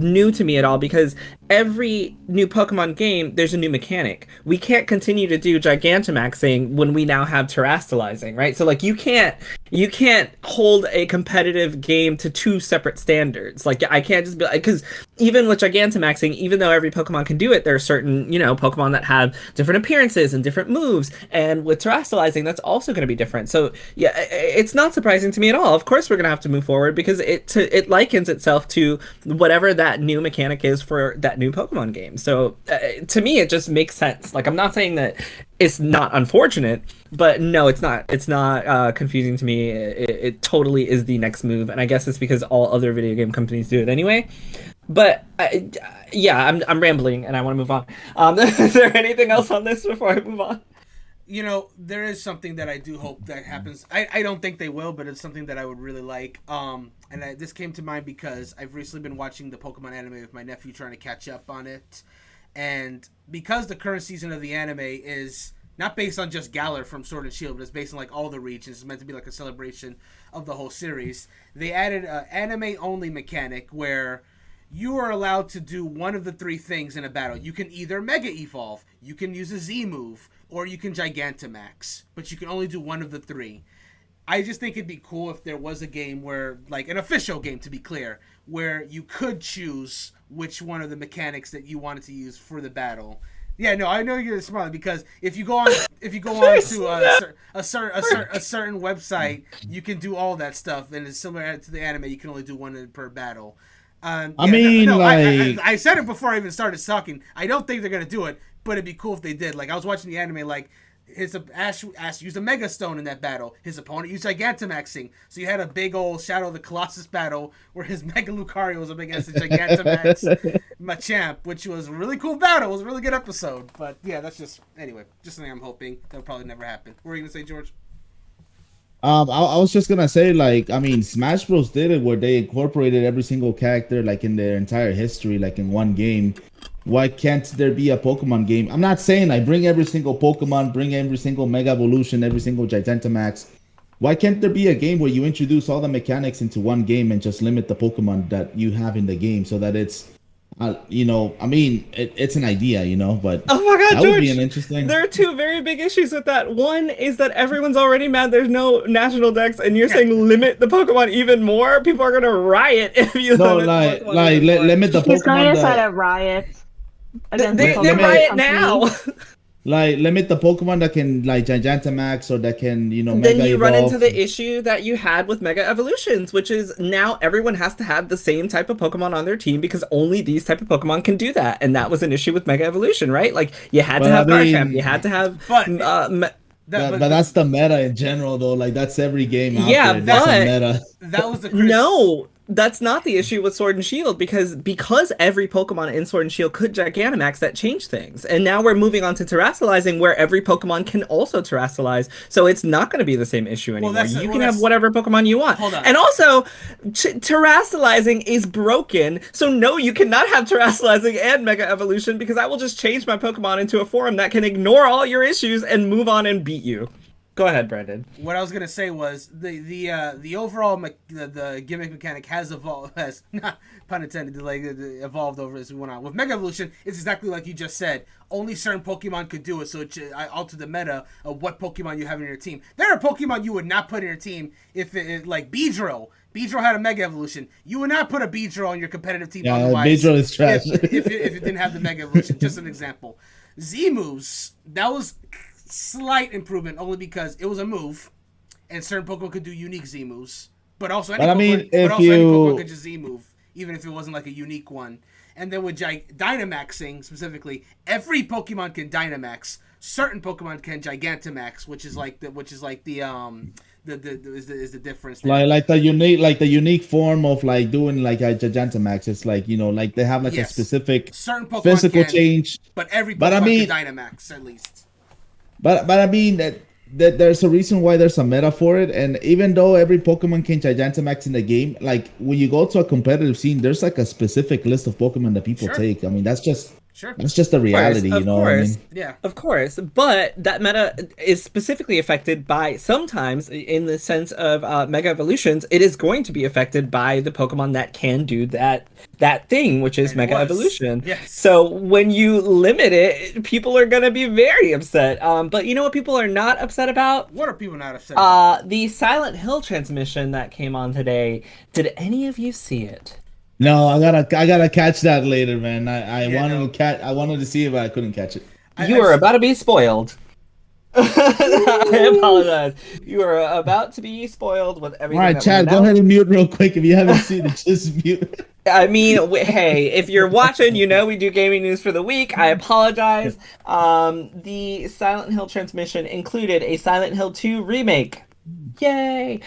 new to me at all, because every new Pokemon game, there's a new mechanic. We can't continue to do Gigantamaxing when we now have Terastallizing, right? So you can't hold a competitive game to 2 separate standards. I can't just be because even with Gigantamaxing, even though every Pokemon can do it, there are certain Pokemon that have different appearances and different moves, and with Terastallizing, that's also going to be different. So yeah, it's not surprising to me at all. Of course, we're going to have to move forward because it likens itself to whatever that new mechanic is for that new Pokemon game. So to me, it just makes sense. I'm not saying that it's not unfortunate, but no, it's not confusing to me. It totally is the next move, and I guess it's because all other video game companies do it anyway. But I'm rambling and I want to move on. Is there anything else on this before I move on? There is something that I do hope that happens. I don't think they will, but it's something that I would really like. This came to mind because I've recently been watching the Pokemon anime with my nephew, trying to catch up on it. And because the current season of the anime is not based on just Galar from Sword and Shield, but it's based on all the regions, it's meant to be a celebration of the whole series, they added an anime-only mechanic where you are allowed to do one of the 3 things in a battle. You can either Mega Evolve, you can use a Z move, or you can Gigantamax, but you can only do one of the 3. I just think it'd be cool if there was a game where, an official game to be clear, where you could choose which one of the mechanics that you wanted to use for the battle. Yeah, no, I know you're smart, because if you go on to a certain website, you can do all that stuff, and it's similar to the anime. You can only do one per battle. I said it before I even started talking. I don't think they're gonna do it, but it'd be cool if they did. I was watching the anime, Ash used a Mega Stone in that battle. His opponent used Gigantamaxing. So you had a big old Shadow of the Colossus battle where his Mega Lucario was up against the Gigantamax Machamp, which was a really cool battle. It was a really good episode. But yeah, that's just something I'm hoping that'll probably never happen. What were you gonna say, George? I was just gonna say, like, I mean, Smash Bros. Did it where they incorporated every single character, like, in their entire history, like, in one game. Why can't there be a Pokemon game? I'm not saying like bring every single Pokemon, bring every single Mega Evolution, every single Gigantamax. Why can't there be a game where you introduce all the mechanics into one game and just limit the Pokemon that you have in the game so that it's, I mean, it's an idea, but oh my God, that George, would be an interesting. There are two very big issues with that. One is that everyone's already mad there's no national dex, and you're saying limit the Pokemon even more. People are gonna riot if you limit the Pokemon limit the Pokemon. He's going to start a riot. They riot now. Like limit the Pokemon that can like Gigantamax or that can Mega Then you run evolve. into the issue that you had with Mega Evolutions, which is now everyone has to have the same type of Pokemon on their team because only these type of Pokemon can do that, and that was an issue with Mega Evolution, right? Like you had to have Garchomp, you had to have. But that's the meta in general, though. Like that's every game out yeah, there. That's a meta. That was the no. That's not the issue with Sword and Shield because every Pokemon in Sword and Shield could Gigantamax, that changed things. And now we're moving on to Terrassalizing where every Pokemon can also Terrassalize. So it's not going to be the same issue anymore. You can have whatever Pokemon you want. Hold on. And also, Terrassalizing is broken. So no, you cannot have Terrassalizing and Mega Evolution because I will just change my Pokemon into a form that can ignore all your issues and move on and beat you. Go ahead, Brandon. What I was gonna say was the overall the gimmick mechanic has evolved, has not pun intended, evolved over as we went on. With Mega Evolution, it's exactly like you just said. Only certain Pokemon could do it, so it altered the meta of what Pokemon you have in your team. There are Pokemon you would not put in your team if it like Beedrill. Beedrill had a Mega Evolution. You would not put a Beedrill on your competitive team. Yeah, otherwise, Beedrill is trash. if it didn't have the Mega Evolution. Just an example. Z-moves, that was slight improvement only because it was a move and certain Pokemon could do unique Z moves, but also any Pokemon could just Z move even if it wasn't like a unique one. And then with Dynamaxing specifically, every Pokemon can Dynamax. Certain Pokemon can Gigantamax, which is the difference there. Like the unique form of like doing like a Gigantamax. It's like like they have like a specific certain Pokemon physical can, change, but every Pokemon can Dynamax at least. But I mean that there's a reason why there's a meta for it, and even though every Pokemon can Gigantamax in the game, like when you go to a competitive scene, there's like a specific list of Pokemon that people take. I mean, that's just the reality, of course. What I mean? Yeah, of course. But that meta is specifically affected by sometimes, in the sense of Mega Evolutions, it is going to be affected by the Pokemon that can do that thing, which is Mega Evolution. Yes. So when you limit it, people are going to be very upset. But you know what people are not upset about? What are people not upset about? The Silent Hill transmission that came on today. Did any of you see it? No, I gotta catch that later, man. I wanted to see it, but I couldn't catch it. You are about to be spoiled. I apologize. You are about to be spoiled with everything. All right, Chad, go ahead and mute real quick. If you haven't seen it, just mute. I mean, hey, if you're watching, we do gaming news for the week. I apologize. The Silent Hill transmission included a Silent Hill 2 remake. Yay!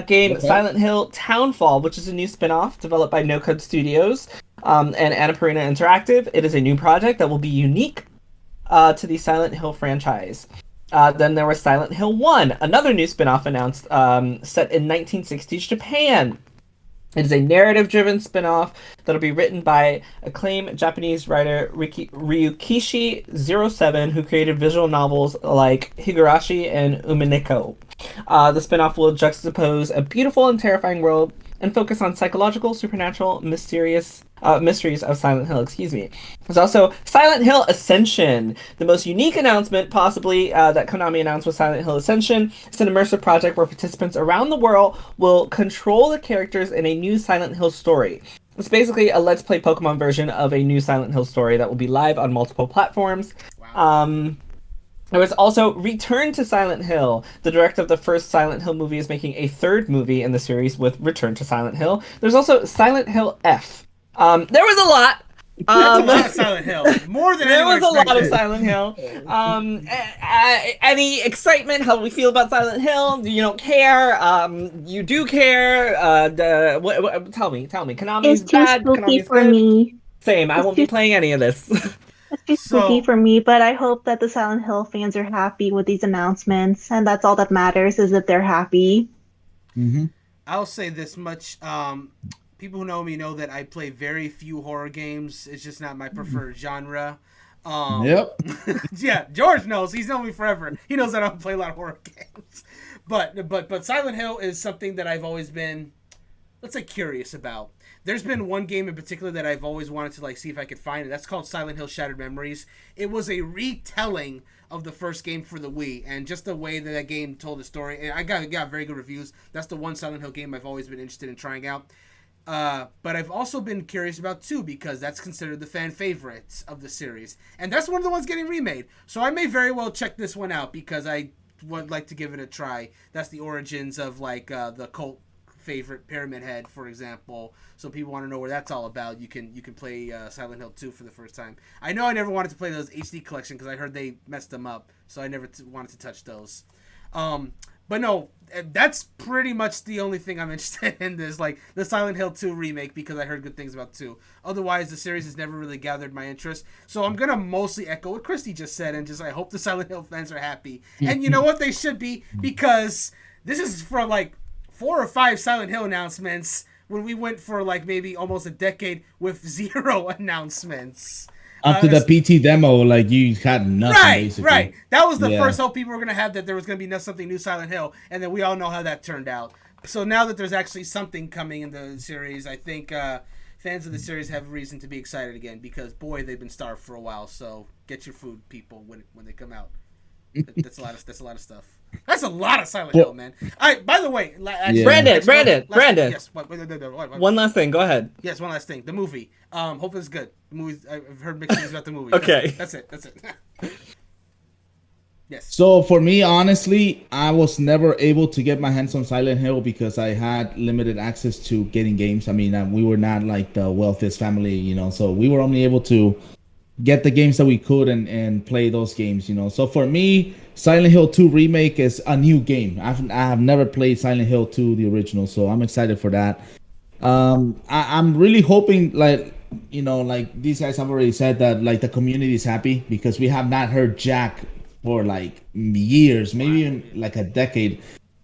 Game Silent Hill Townfall, which is a new spin-off developed by No Code Studios and Annapurna Interactive. It is a new project that will be unique to the Silent Hill franchise. Then there was Silent Hill 1, another new spin-off announced, set in 1960s Japan. It is a narrative-driven spin-off that'll be written by acclaimed Japanese writer Ryukishi07, who created visual novels like Higurashi and Umineko. The spin-off will juxtapose a beautiful and terrifying world and focus on psychological, supernatural, mysteries of Silent Hill. There's also Silent Hill Ascension, the most unique announcement possibly that Konami announced with Silent Hill Ascension. It's an immersive project where participants around the world will control the characters in a new Silent Hill story. It's basically a Let's Play Pokemon version of a new Silent Hill story that will be live on multiple platforms. Wow. There was also Return to Silent Hill. The director of the first Silent Hill movie is making a third movie in the series with Return to Silent Hill. There's also Silent Hill F. There was a lot. That's a lot of Silent Hill. More than there was expected. A lot of Silent Hill. Any excitement? How do we feel about Silent Hill? You don't care. You do care. Tell me. Konami's it's too bad. spooky Konami's for good. me. Same. I won't be playing any of this. It's too So spooky for me, but I hope that the Silent Hill fans are happy with these announcements, and that's all that matters is that they're happy. Mm-hmm. I'll say this much. People who know me know that I play very few horror games. It's just not my preferred genre. Yep. Yeah, George knows. He's known me forever. He knows that I don't play a lot of horror games. But Silent Hill is something that I've always been, let's say, curious about. There's been one game in particular that I've always wanted to see if I could find it. That's called Silent Hill Shattered Memories. It was a retelling of the first game for the Wii, and just the way that game told the story, and I got very good reviews. That's the one Silent Hill game I've always been interested in trying out. But I've also been curious about 2 because that's considered the fan favorite of the series, and that's one of the ones getting remade. So I may very well check this one out because I would like to give it a try. That's the origins of the cult favorite Pyramid Head, for example. So people want to know where that's all about. You can play Silent Hill 2 for the first time. I know I never wanted to play those HD collection because I heard they messed them up, so I never wanted to touch those. But no, that's pretty much the only thing I'm interested in is the Silent Hill 2 remake because I heard good things about 2. Otherwise, the series has never really gathered my interest. So I'm going to mostly echo what Kristie just said and just I hope the Silent Hill fans are happy. And you know what? They should be because this is from 4 or 5 Silent Hill announcements when we went for maybe almost a decade with 0 announcements. After the PT demo, you had nothing, basically. Right. That was the first hope people were going to have that there was going to be something new Silent Hill, and then we all know how that turned out. So now that there's actually something coming in the series, I think fans of the series have reason to be excited again because, boy, they've been starved for a while. So get your food, people, when they come out. That's a lot of stuff. That's a lot of Silent Hill, man. By the way, Brandon. Yes. What? One last thing. Go ahead. Yes, one last thing. The movie. Hope it's good. The movie. I've heard mixed things about the movie. Okay. That's it. Yes. So for me, honestly, I was never able to get my hands on Silent Hill because I had limited access to getting games. I mean, we were not like the wealthiest family, so we were only able to get the games that we could and play those games, So for me, Silent Hill 2 Remake is a new game. I have never played Silent Hill 2, the original, so I'm excited for that. I'm really hoping, these guys have already said that, the community is happy because we have not heard Jack for, years, maybe even, a decade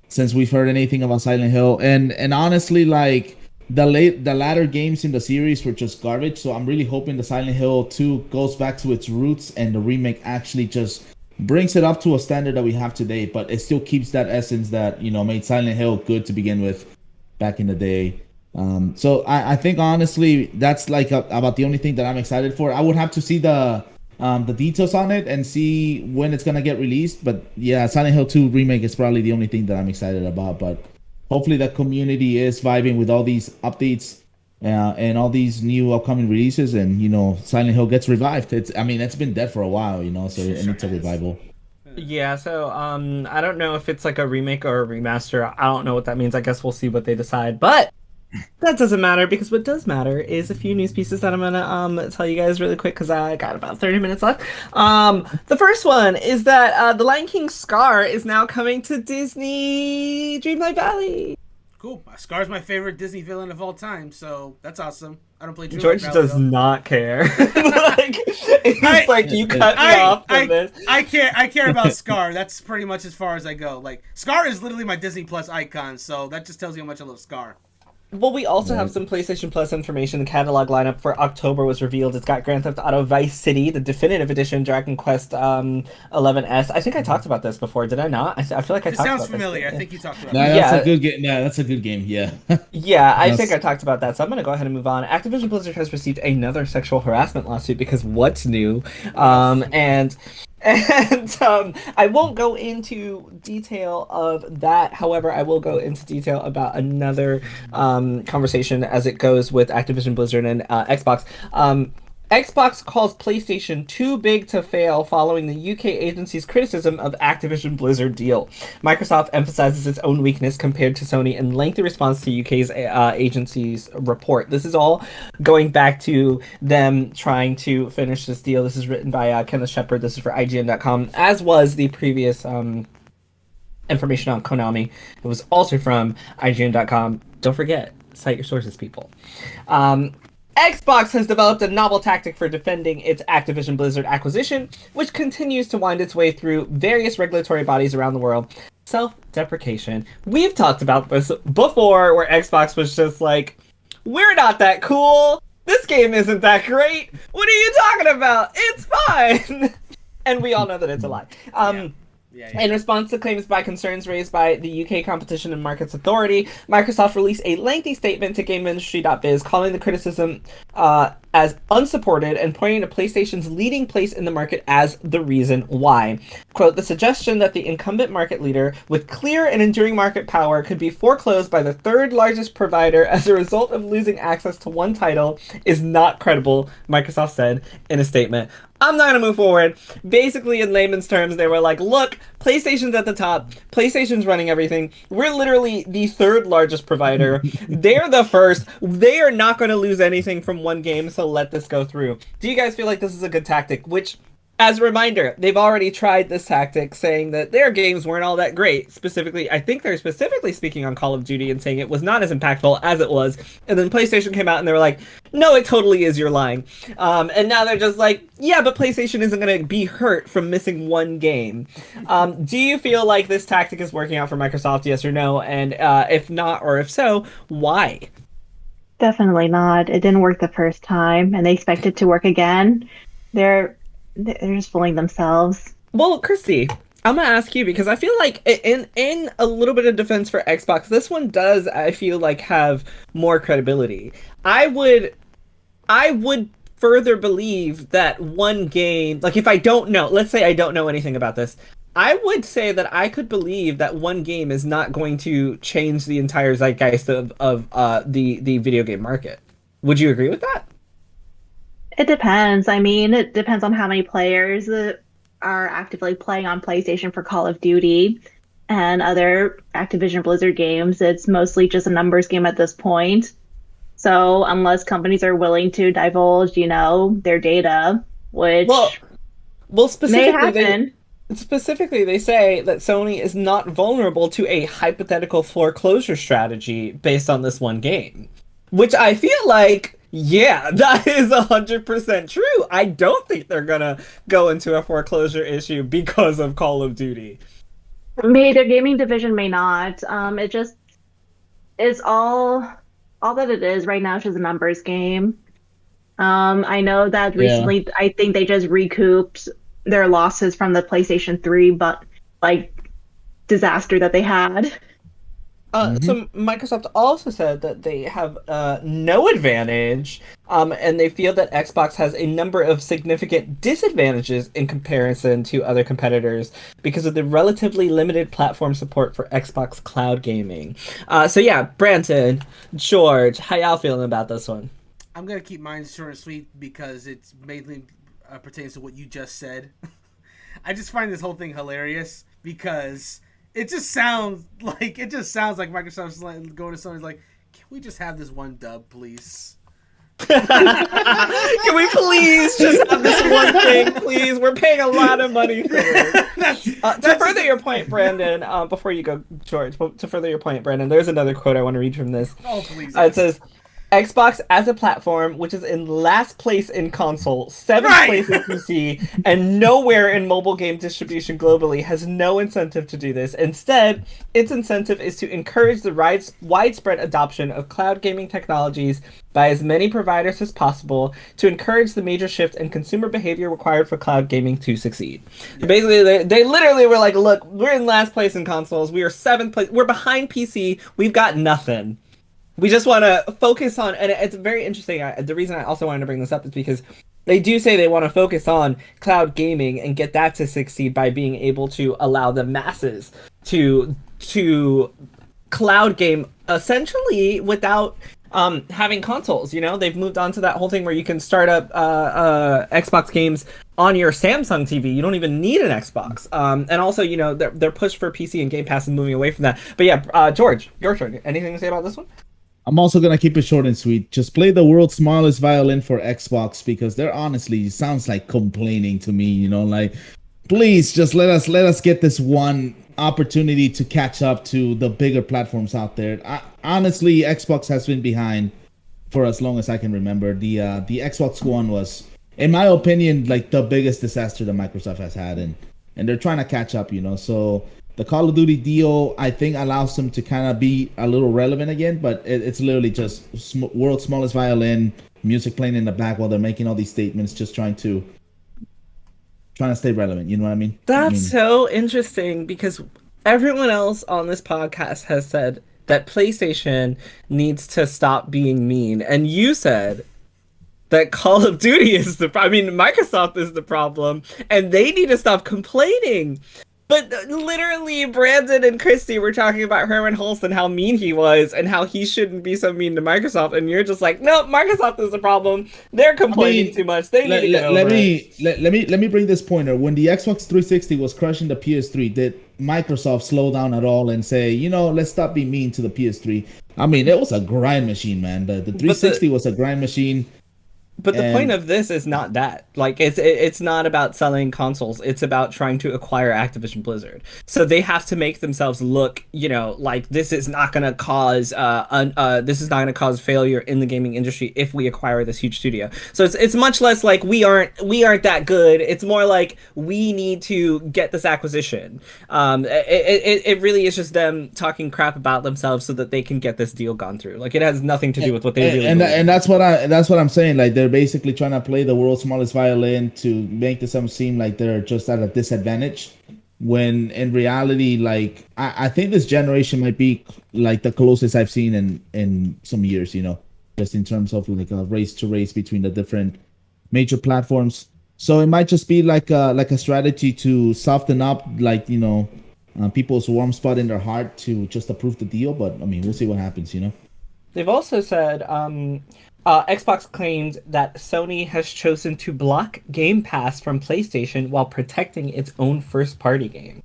since we've heard anything about Silent Hill. And honestly, the latter games in the series were just garbage, so I'm really hoping the Silent Hill 2 goes back to its roots and the remake actually just brings it up to a standard that we have today, but it still keeps that essence that made Silent Hill good to begin with back in the day. So I think honestly that's about the only thing that I'm excited for. I would have to see the details on it and see when it's gonna get released, but yeah, Silent Hill 2 remake is probably the only thing that I'm excited about. But hopefully the community is vibing with all these updates and all these new upcoming releases, and Silent Hill gets revived. It's been dead for a while, so it needs a revival. Yeah, so I don't know if it's a remake or a remaster. I don't know what that means. I guess we'll see what they decide. But that doesn't matter because what does matter is a few news pieces that I'm gonna tell you guys really quick because I got about 30 minutes left. The first one is that The Lion King Scar is now coming to Disney Dreamlight Valley. Cool. Scar's my favorite Disney villain of all time, so that's awesome. I don't play Dreamlight George Valley, does though. not care. You cut me off from this. I care about Scar. That's pretty much as far as I go. Scar is literally my Disney Plus icon, so that just tells you how much I love Scar. Well, we also have some PlayStation Plus information. The catalog lineup for October was revealed. It's got Grand Theft Auto Vice City, the definitive edition, Dragon Quest 11S. I think I talked about this before. Did I not? I feel like I talked about this. It sounds familiar. I think you talked about it. That's a good game. Yeah, that's a good game. Yeah. Yeah, I think I talked about that. So I'm going to go ahead and move on. Activision Blizzard has received another sexual harassment lawsuit because what's new? And I won't go into detail of that. However, I will go into detail about another conversation as it goes with Activision Blizzard and Xbox. Xbox calls PlayStation too big to fail following the UK agency's criticism of Activision Blizzard deal. Microsoft emphasizes its own weakness compared to Sony in lengthy response to UK's agency's report. This is all going back to them trying to finish this deal. This is written by Kenneth Shepard. This is for IGN.com, as was the previous information on Konami. It was also from IGN.com. Don't forget, cite your sources, people. Xbox has developed a novel tactic for defending its Activision Blizzard acquisition, which continues to wind its way through various regulatory bodies around the world. Self-deprecation. We've talked about this before, where Xbox was just like, we're not that cool. This game isn't that great. What are you talking about? It's fine. And we all know that it's a lie. In response to claims by concerns raised by the UK Competition and Markets Authority, Microsoft released a lengthy statement to GameIndustry.biz calling the criticism as unsupported and pointing to PlayStation's leading place in the market as the reason why. Quote, the suggestion that the incumbent market leader with clear and enduring market power could be foreclosed by the third largest provider as a result of losing access to one title is not credible, Microsoft said in a statement. I'm not going to move forward. Basically, in layman's terms, they were like, look, PlayStation's at the top. PlayStation's running everything. We're literally the third largest provider. They're the first. They are not going to lose anything from one game, so let this go through. Do you guys feel like this is a good tactic? Which, as a reminder, they've already tried this tactic, saying that their games weren't all that great. Specifically, I think they're specifically speaking on Call of Duty and saying it was not as impactful as it was. And then PlayStation came out and they were like, no, it totally is, you're lying. And now they're just like, yeah, but PlayStation isn't going to be hurt from missing one game. Do you feel like this tactic is working out for Microsoft, yes or no? And if not, or if so, why? Definitely not. It didn't work the first time, and they expect it to work again. They're just fooling themselves. Well, Kristie, I'm gonna ask you because I feel like in a little bit of defense for Xbox, this one does, I feel like, have more credibility. I would further believe that one game, like if I don't know, let's say I don't know anything about this, I would say that I could believe that one game is not going to change the entire zeitgeist of the video game market. Would you agree with that? It depends. I mean, it depends on how many players are actively playing on PlayStation for Call of Duty and other Activision Blizzard games. It's mostly just a numbers game at this point. So unless companies are willing to divulge, their data, which well, specifically, may happen. Specifically, they say that Sony is not vulnerable to a hypothetical foreclosure strategy based on this one game. Which I feel like, yeah, that is 100% true. I don't think they're gonna go into a foreclosure issue because of Call of Duty. Their gaming division may not. It just is all that it is right now is just a numbers game. I know that recently, I think they just recouped their losses from the PlayStation 3, but disaster that they had. So Microsoft also said that they have no advantage, and they feel that Xbox has a number of significant disadvantages in comparison to other competitors because of the relatively limited platform support for Xbox cloud gaming. So yeah, Brandon, George, how y'all feeling about this one? I'm going to keep mine short and sweet because it's mainly pertains to what you just said. I just find this whole thing hilarious because it just sounds like Microsoft's like going to Sony's like, can we just have this one dub, please? Can we please just have this one thing, please? We're paying a lot of money for this. To further your point, Brandon, before you go, George, to further your point, Brandon, there's another quote I want to read from this. Oh, please. It says, Xbox as a platform, which is in last place in console, 7th place in PC, and nowhere in mobile game distribution globally, has no incentive to do this. Instead, its incentive is to encourage the widespread adoption of cloud gaming technologies by as many providers as possible to encourage the major shift in consumer behavior required for cloud gaming to succeed. Yeah. Basically, they literally were like, look, we're in last place in consoles. We are 7th place. We're behind PC. We've got nothing. We just want to focus on, and it's very interesting. The reason I also wanted to bring this up is because they do say they want to focus on cloud gaming and get that to succeed by being able to allow the masses to cloud game essentially without having consoles. They've moved on to that whole thing where you can start up Xbox games on your Samsung TV. You don't even need an Xbox. And also, their push for PC and Game Pass is moving away from that. But yeah, George, your turn. Anything to say about this one? I'm also going to keep it short and sweet. Just play the world's smallest violin for Xbox because they're honestly sounds like complaining to me, please just let us get this one opportunity to catch up to the bigger platforms out there. Honestly, Xbox has been behind for as long as I can remember. The Xbox One was, in my opinion, like the biggest disaster that Microsoft has had, and they're trying to catch up, So the Call of Duty deal, I think, allows them to kind of be a little relevant again, but it's literally just world's smallest violin, music playing in the back while they're making all these statements, just trying to stay relevant. You know what I mean? That's so interesting because everyone else on this podcast has said that PlayStation needs to stop being mean, and you said that Call of Duty is Microsoft is the problem, and they need to stop complaining. But literally, Brandon and Kristie were talking about Herman Hulst and how mean he was and how he shouldn't be so mean to Microsoft. And you're just like, no, Microsoft is the problem. They're complaining too much. They need to get over it. Let me bring this pointer. When the Xbox 360 was crushing the PS3, did Microsoft slow down at all and say, let's stop being mean to the PS3? I mean, it was a grind machine, man. The 360 was a grind machine. But the point of this is not that. Like, it's not about selling consoles. It's about trying to acquire Activision Blizzard. So they have to make themselves look, like this is not going to cause failure in the gaming industry if we acquire this huge studio. So it's much less like we aren't that good. It's more like we need to get this acquisition. It really is just them talking crap about themselves so that they can get this deal gone through. Like, it has nothing to do with what they really believe. And that's what I'm saying. Like, they're basically trying to play the world's smallest violin to make themselves seem like they're just at a disadvantage, when in reality, like, I think this generation might be like the closest I've seen in some years, just in terms of like a race to race between the different major platforms. So it might just be like a strategy to soften up, like, people's warm spot in their heart to just approve the deal. But I mean, we'll see what happens, They've also said Xbox claimed that Sony has chosen to block Game Pass from PlayStation while protecting its own first-party game.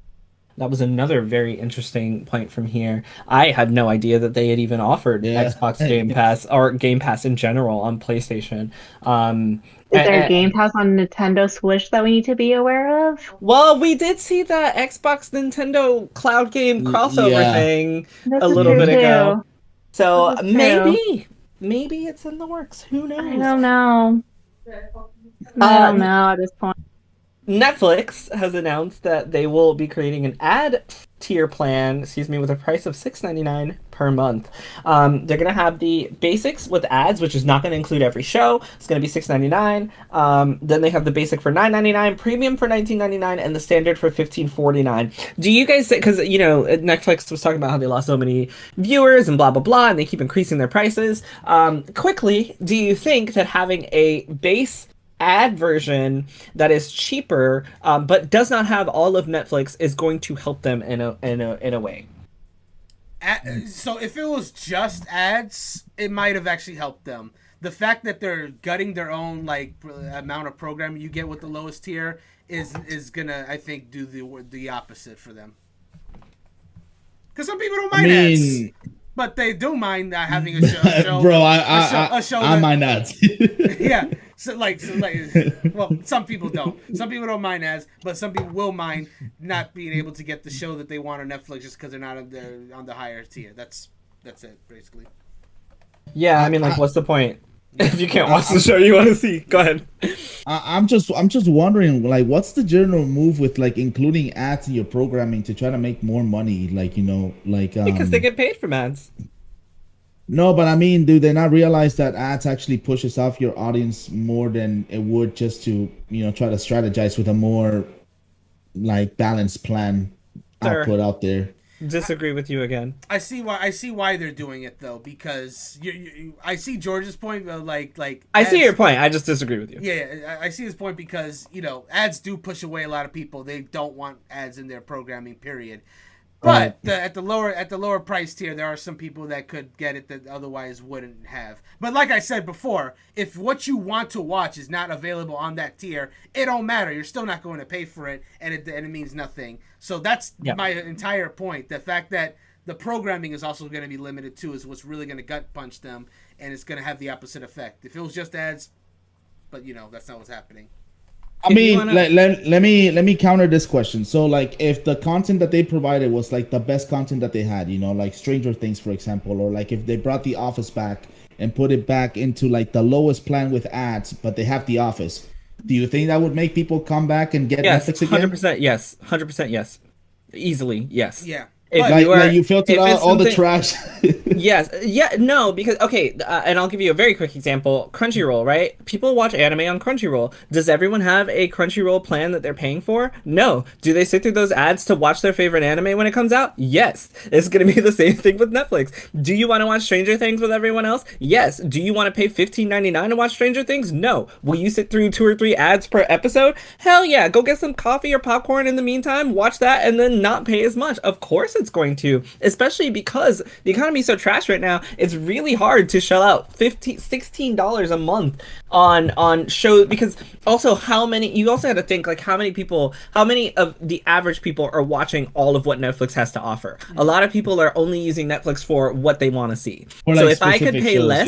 That was another very interesting point from here. I had no idea that they had even offered Xbox Game Pass or Game Pass in general on PlayStation. Is there a Game Pass on Nintendo Switch that we need to be aware of? Well, we did see that Xbox Nintendo cloud game crossover thing a little bit ago. So maybe it's in the works. Who knows? I don't know. I don't know at this point. Netflix has announced that they will be creating an ad tier plan, with a price of $6.99 per month. They're going to have the basics with ads, which is not going to include every show. It's going to be $6.99. Then they have the basic for $9.99, premium for $19.99, and the standard for $15.49. Do you guys think, because, Netflix was talking about how they lost so many viewers and blah, blah, blah, and they keep increasing their prices. Quickly, do you think that having a base ad version that is cheaper but does not have all of Netflix is going to help them in a way? So if it was just ads, it might have actually helped them. The fact that they're gutting their own amount of programming you get with the lowest tier is gonna, I think, do the opposite for them. Because some people don't mind ads, but they do mind having a show. Bro, I mind ads. Yeah. So well, some people don't. Some people don't mind ads, but some people will mind not being able to get the show that they want on Netflix just because they're not on the higher tier. That's it, basically. Yeah, I mean, what's the point if you can't watch the show you want to see? Go ahead. I'm just wondering, what's the general move with including ads in your programming to try to make more money? Because they get paid from ads. No, but I mean, do they not realize that ads actually pushes off your audience more than it would just to, try to strategize with a more balanced plan output out there? Disagree with you again. I see why they're doing it though, because I see George's point. I see your point. I just disagree with you. Yeah, I see his point because ads do push away a lot of people. They don't want ads in their programming. Period. But at the lower price tier, there are some people that could get it that otherwise wouldn't have. But like I said before, if what you want to watch is not available on that tier, it don't matter. You're still not going to pay for it, and it means nothing. So that's my entire point. The fact that the programming is also going to be limited too is what's really going to gut punch them, and it's going to have the opposite effect. If it was just ads, but that's not what's happening. I mean, let me counter this question. So, like, if the content that they provided was like the best content that they had, like Stranger Things, for example, or like if they brought The Office back and put it back into like the lowest plan with ads, but they have The Office, do you think that would make people come back and get Netflix again? 100% yes. 100% yes. Easily, yes. Yeah. If you filtered out all the trash. Yes. Yeah. No. Because and I'll give you a very quick example. Crunchyroll, right? People watch anime on Crunchyroll. Does everyone have a Crunchyroll plan that they're paying for? No. Do they sit through those ads to watch their favorite anime when it comes out? Yes. It's gonna be the same thing with Netflix. Do you want to watch Stranger Things with everyone else? Yes. Do you want to pay $15.99 to watch Stranger Things? No. Will you sit through 2 or 3 ads per episode? Hell yeah. Go get some coffee or popcorn in the meantime. Watch that and then not pay as much. Of course it's going to, especially because the economy is so trash right now. It's really hard to shell out $16 a month on shows, because also you also have to think like how many of the average people are watching all of what Netflix has to offer. A lot of people are only using Netflix for what they want to see. So if I could pay less,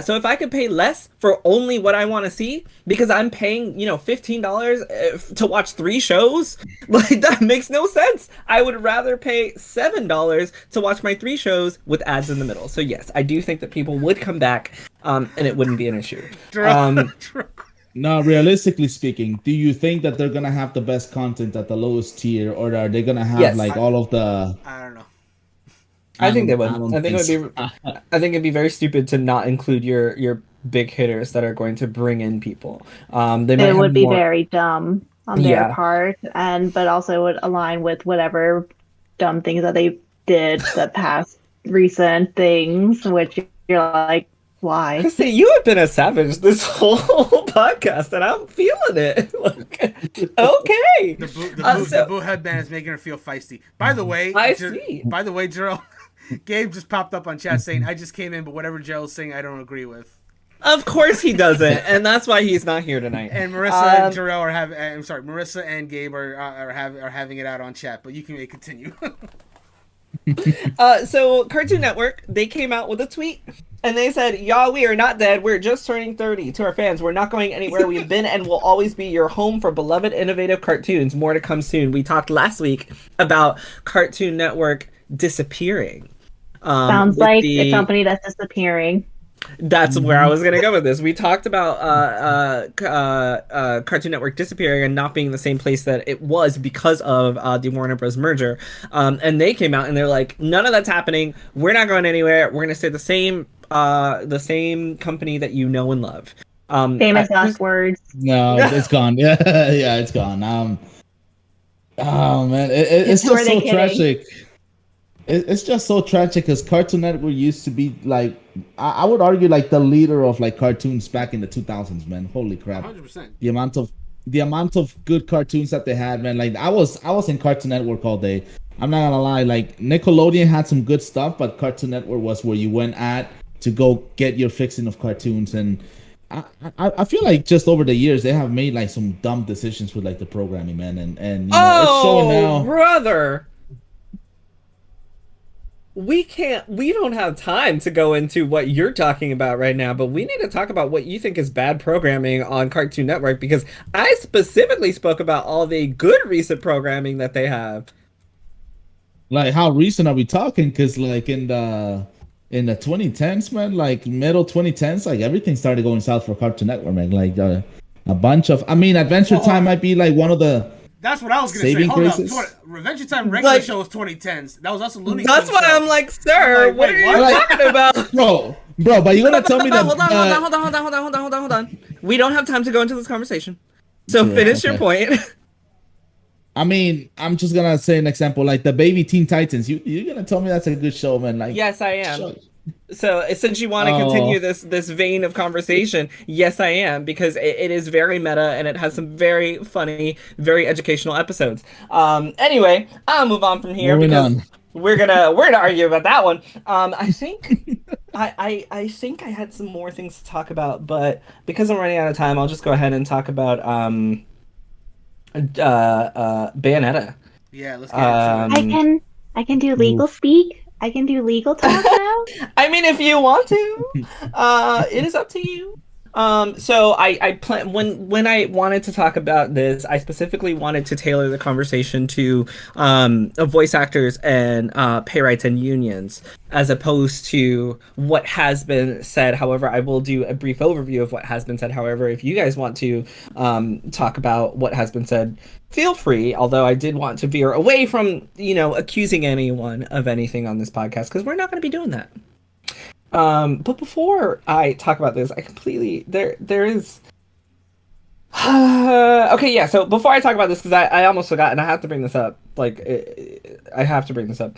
so if I could pay less for only what I want to see, because I'm paying $15 to watch 3 shows, like that makes no sense. I would rather pay $7 to watch my 3 shows with ads in the middle. So yes, I do think that people would come back, and it wouldn't be an issue. No, realistically speaking, do you think that they're gonna have the best content at the lowest tier, or are they gonna have all of the? I don't know. I think they would. I think it'd be very stupid to not include your big hitters that are going to bring in people. It would be very dumb on their part, but also would align with whatever dumb things that they did the past recent things, which you're like, why? Kristie, you have been a savage this whole podcast, and I'm feeling it. Okay. The boo headband is making her feel feisty. By the way, Jerel, Gabe just popped up on chat saying, "I just came in, but whatever Jerel's saying, I don't agree with." Of course he doesn't, and that's why he's not here tonight. And Marissa and Jerel Marissa and Gabe are having it out on chat, but you can continue. So Cartoon Network, they came out with a tweet and they said, "Y'all, we are not dead. We're just turning 30. To our fans, we're not going anywhere. We've been and will always be your home for beloved, innovative cartoons. More to come soon." We talked last week about Cartoon Network disappearing. Sounds like a company that's disappearing. That's where I was going to go with this. We talked about Cartoon Network disappearing and not being the same place that it was because of the Warner Bros. Merger. And they came out and they're like, none of that's happening. We're not going anywhere. We're going to stay the same company that you know and love. Famous last words. No, it's gone. Yeah, it's gone. Oh, man. It's just so tragic. It's just so tragic because Cartoon Network used to be like, I would argue like the leader of like cartoons back in the 2000s, man. Holy crap. 100%. The amount of good cartoons that they had, man. Like I was in Cartoon Network all day. I'm not gonna lie, like Nickelodeon had some good stuff, but Cartoon Network was where you went at to go get your fixing of cartoons. And I feel like just over the years they have made like some dumb decisions with like the programming, man. And it's showing now. Brother. We don't have time to go into what you're talking about right now, but we need to talk about what you think is bad programming on Cartoon Network, because I specifically spoke about all the good recent programming that they have. Like, how recent are we talking? Because like in the 2010s, man, like middle 2010s, like everything started going south for Cartoon Network, man. Like a bunch of, Adventure Time might be like one of the. That's what I was going to say. Hold up. Adventure Time regular show was 2010s. That was also Looney Tunes. That's why I'm like, sir, what are you talking about? Bro, but you're going to tell me that... Hold on. We don't have time to go into this conversation. So finish your point. I'm just going to say an example, like the Baby Teen Titans. You're going to tell me that's a good show, man. Like, yes, I am. So since you want to continue this vein of conversation, yes, I am, because it is very meta and it has some very funny, very educational episodes. Anyway, I'll move on from here because we're gonna argue about that one. I think I think I had some more things to talk about, but because I'm running out of time, I'll just go ahead and talk about Bayonetta. Yeah, let's get into it. I can do legal speak. I can do legal talk now. I mean, if you want to, it is up to you. So I plan when I wanted to talk about this, I specifically wanted to tailor the conversation to voice actors and pay rights and unions, as opposed to what has been said. However, I will do a brief overview of what has been said. However, if you guys want to talk about what has been said, feel free. Although I did want to veer away from accusing anyone of anything on this podcast, because we're not going to be doing that. But before I talk about this, I completely there is okay, yeah. So before I talk about this, because I almost forgot, and I have to bring this up. I have to bring this up.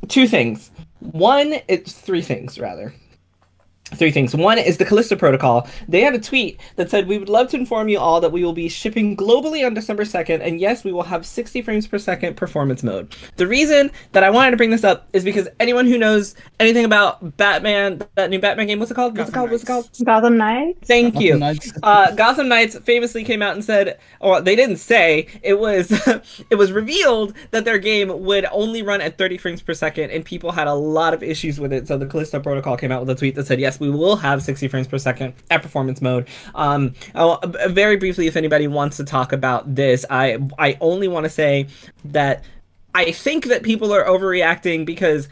Two things. It's three things rather. Three things. One is the Callisto Protocol. They had a tweet that said, "We would love to inform you all that we will be shipping globally on December 2nd, and yes, we will have 60 frames per second performance mode." The reason that I wanted to bring this up is because anyone who knows anything about Batman, that new Batman game, what's it called? Gotham Knights? Thank you. Knights. Gotham Knights famously came out and said, or they didn't say, it was it was revealed that their game would only run at 30 frames per second, and people had a lot of issues with it. So the Callisto Protocol came out with a tweet that said, yes, we will have 60 frames per second at performance mode. Very briefly, if anybody wants to talk about this, I only want to say that I think that people are overreacting, because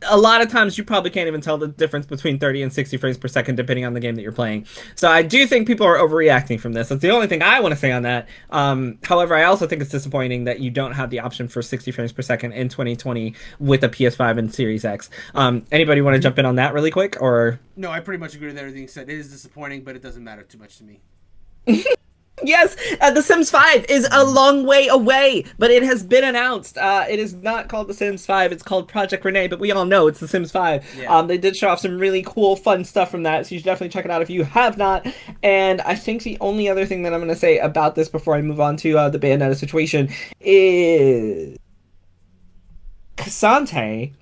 a lot of times you probably can't even tell the difference between 30 and 60 frames per second depending on the game that you're playing. So I do think people are overreacting from this. That's the only thing I want to say on that. However, I also think it's disappointing that you don't have the option for 60 frames per second in 2020 with a PS5 and Series X. Anybody want to jump in on that really quick? Or No, I pretty much agree with everything you said. It is disappointing, but it doesn't matter too much to me. Yes, The Sims 5 is a long way away, but it has been announced. It is not called The Sims 5, it's called Project Renee, but we all know it's The Sims 5. Yeah. They did show off some really cool, fun stuff from that, so you should definitely check it out if you have not. And I think the only other thing that I'm going to say about this before I move on to the Bayonetta situation is Cassante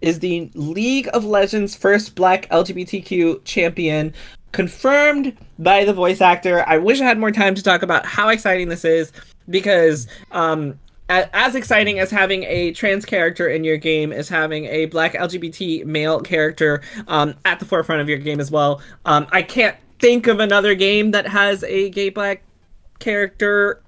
is the League of Legends' first black LGBTQ champion, confirmed by the voice actor. I wish I had more time to talk about how exciting this is, because as exciting as having a trans character in your game is having a black LGBT male character at the forefront of your game as well. I can't think of another game that has a gay black character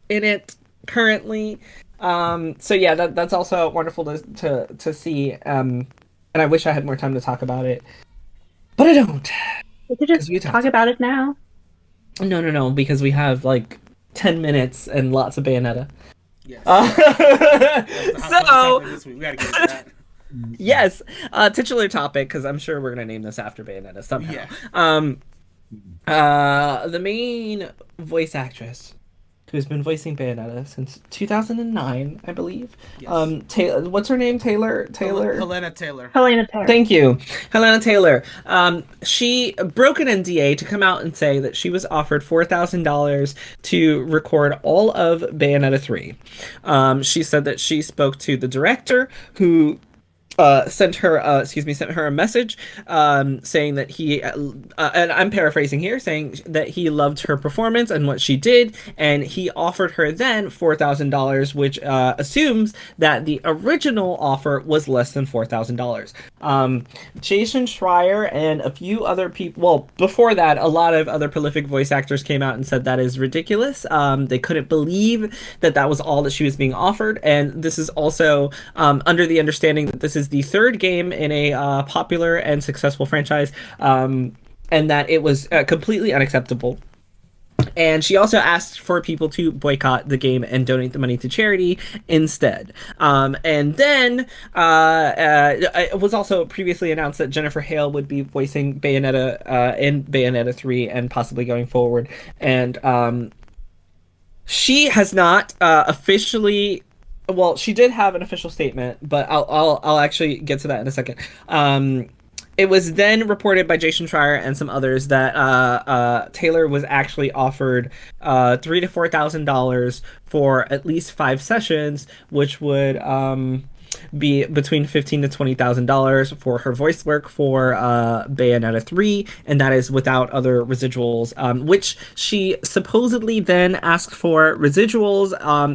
in it currently. So yeah, that's also wonderful to see. And I wish I had more time to talk about it, but I don't. We could just talk about it now. No, because we have like 10 minutes and lots of Bayonetta. Yes. So we gotta get into that. yes, titular topic, because I'm sure we're gonna name this after Bayonetta somehow. Yeah. The main voice actress, who's been voicing Bayonetta since 2009, I believe. Yes. What's her name? Taylor? Helena Taylor. Thank you. Helena Taylor. She broke an NDA to come out and say that she was offered $4,000 to record all of Bayonetta 3. She said that she spoke to the director, who sent her a message saying that he and I'm paraphrasing here, saying that he loved her performance and what she did, and he offered her then $4,000, which assumes that the original offer was less than $4,000. Jason Schreier and a few other people, well, before that, a lot of other prolific voice actors came out and said that is ridiculous. They couldn't believe that was all that she was being offered, and this is also under the understanding that this is the third game in a popular and successful franchise, and that it was completely unacceptable. And she also asked for people to boycott the game and donate the money to charity instead. And then it was also previously announced that Jennifer Hale would be voicing Bayonetta in Bayonetta 3 and possibly going forward. And she has not officially. Well, she did have an official statement, but I'll actually get to that in a second. It was then reported by Jason Schreier and some others that Taylor was actually offered $3,000 to $4,000 for at least 5 sessions, which would be between $15,000 to $20,000 for her voice work for Bayonetta 3, and that is without other residuals, which she supposedly then asked for residuals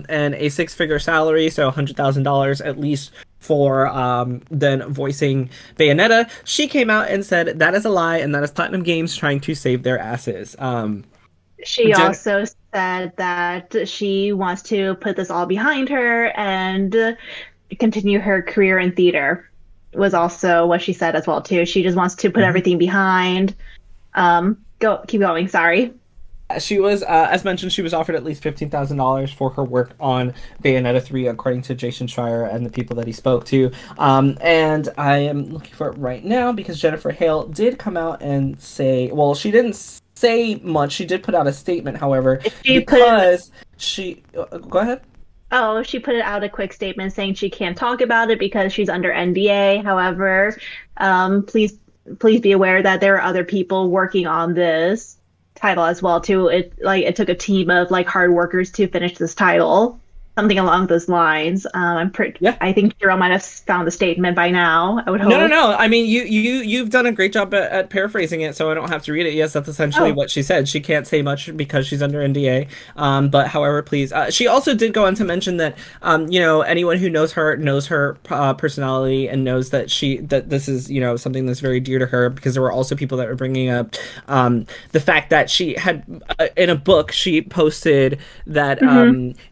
and a 6-figure salary, so $100,000 at least for then voicing Bayonetta. She came out and said that is a lie and that is Platinum Games trying to save their asses. She also said that she wants to put this all behind her and continue her career in theater, was also what she said as well too. She just wants to put everything behind. Keep going, sorry. She was, as mentioned, she was offered at least $15,000 for her work on Bayonetta 3, according to Jason Schreier and the people that he spoke to. And I am looking for it right now because Jennifer Hale did come out and say, well, she didn't say much. She did put out a statement, however, she go ahead. Oh, she put out a quick statement saying she can't talk about it because she's under NDA. However, please be aware that there are other people working on this title as well too. It took a team of hard workers to finish this title, something along those lines. I think Jerel might have found the statement by now. I would hope. No. I mean, you've done a great job at paraphrasing it, so I don't have to read it. Yes, that's essentially what she said. She can't say much because she's under NDA. But however, please. She also did go on to mention that anyone who knows her personality and knows that this is something that's very dear to her, because there were also people that were bringing up the fact that she had in a book she posted that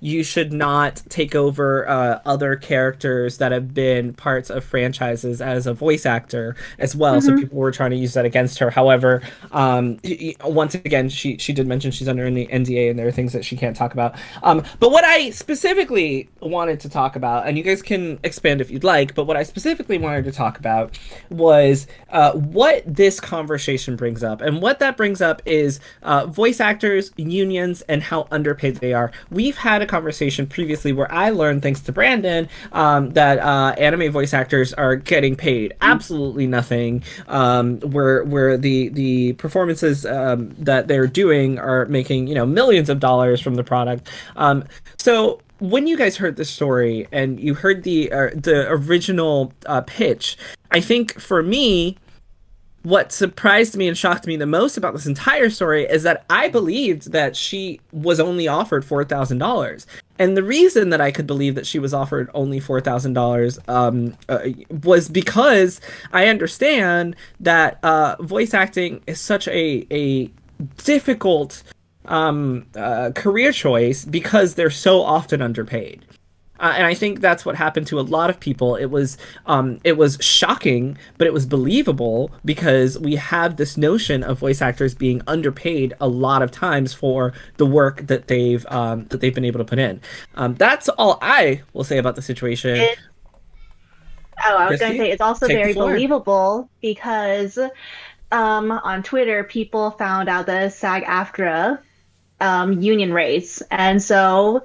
you should not take over other characters that have been parts of franchises as a voice actor as well. So people were trying to use that against her. However, once again, she did mention she's under an NDA and there are things that she can't talk about. But what I specifically wanted to talk about, and you guys can expand if you'd like, but what I specifically wanted to talk about was what this conversation brings up. And what that brings up is voice actors, unions, and how underpaid they are. We've had a conversation previously where I learned, thanks to Brandon, that anime voice actors are getting paid absolutely nothing, where the performances that they're doing are making millions of dollars from the product. So when you guys heard the story and you heard the original pitch, I think for me, what surprised me and shocked me the most about this entire story is that I believed that she was only offered $4,000. And the reason that I could believe that she was offered only $4,000 was because I understand that voice acting is such a difficult career choice because they're so often underpaid. And I think that's what happened to a lot of people. It was shocking, but it was believable because we have this notion of voice actors being underpaid a lot of times for the work that they've been able to put in. That's all I will say about the situation. I was going to say it's also very believable because on Twitter people found out that SAG-AFTRA union rates, and so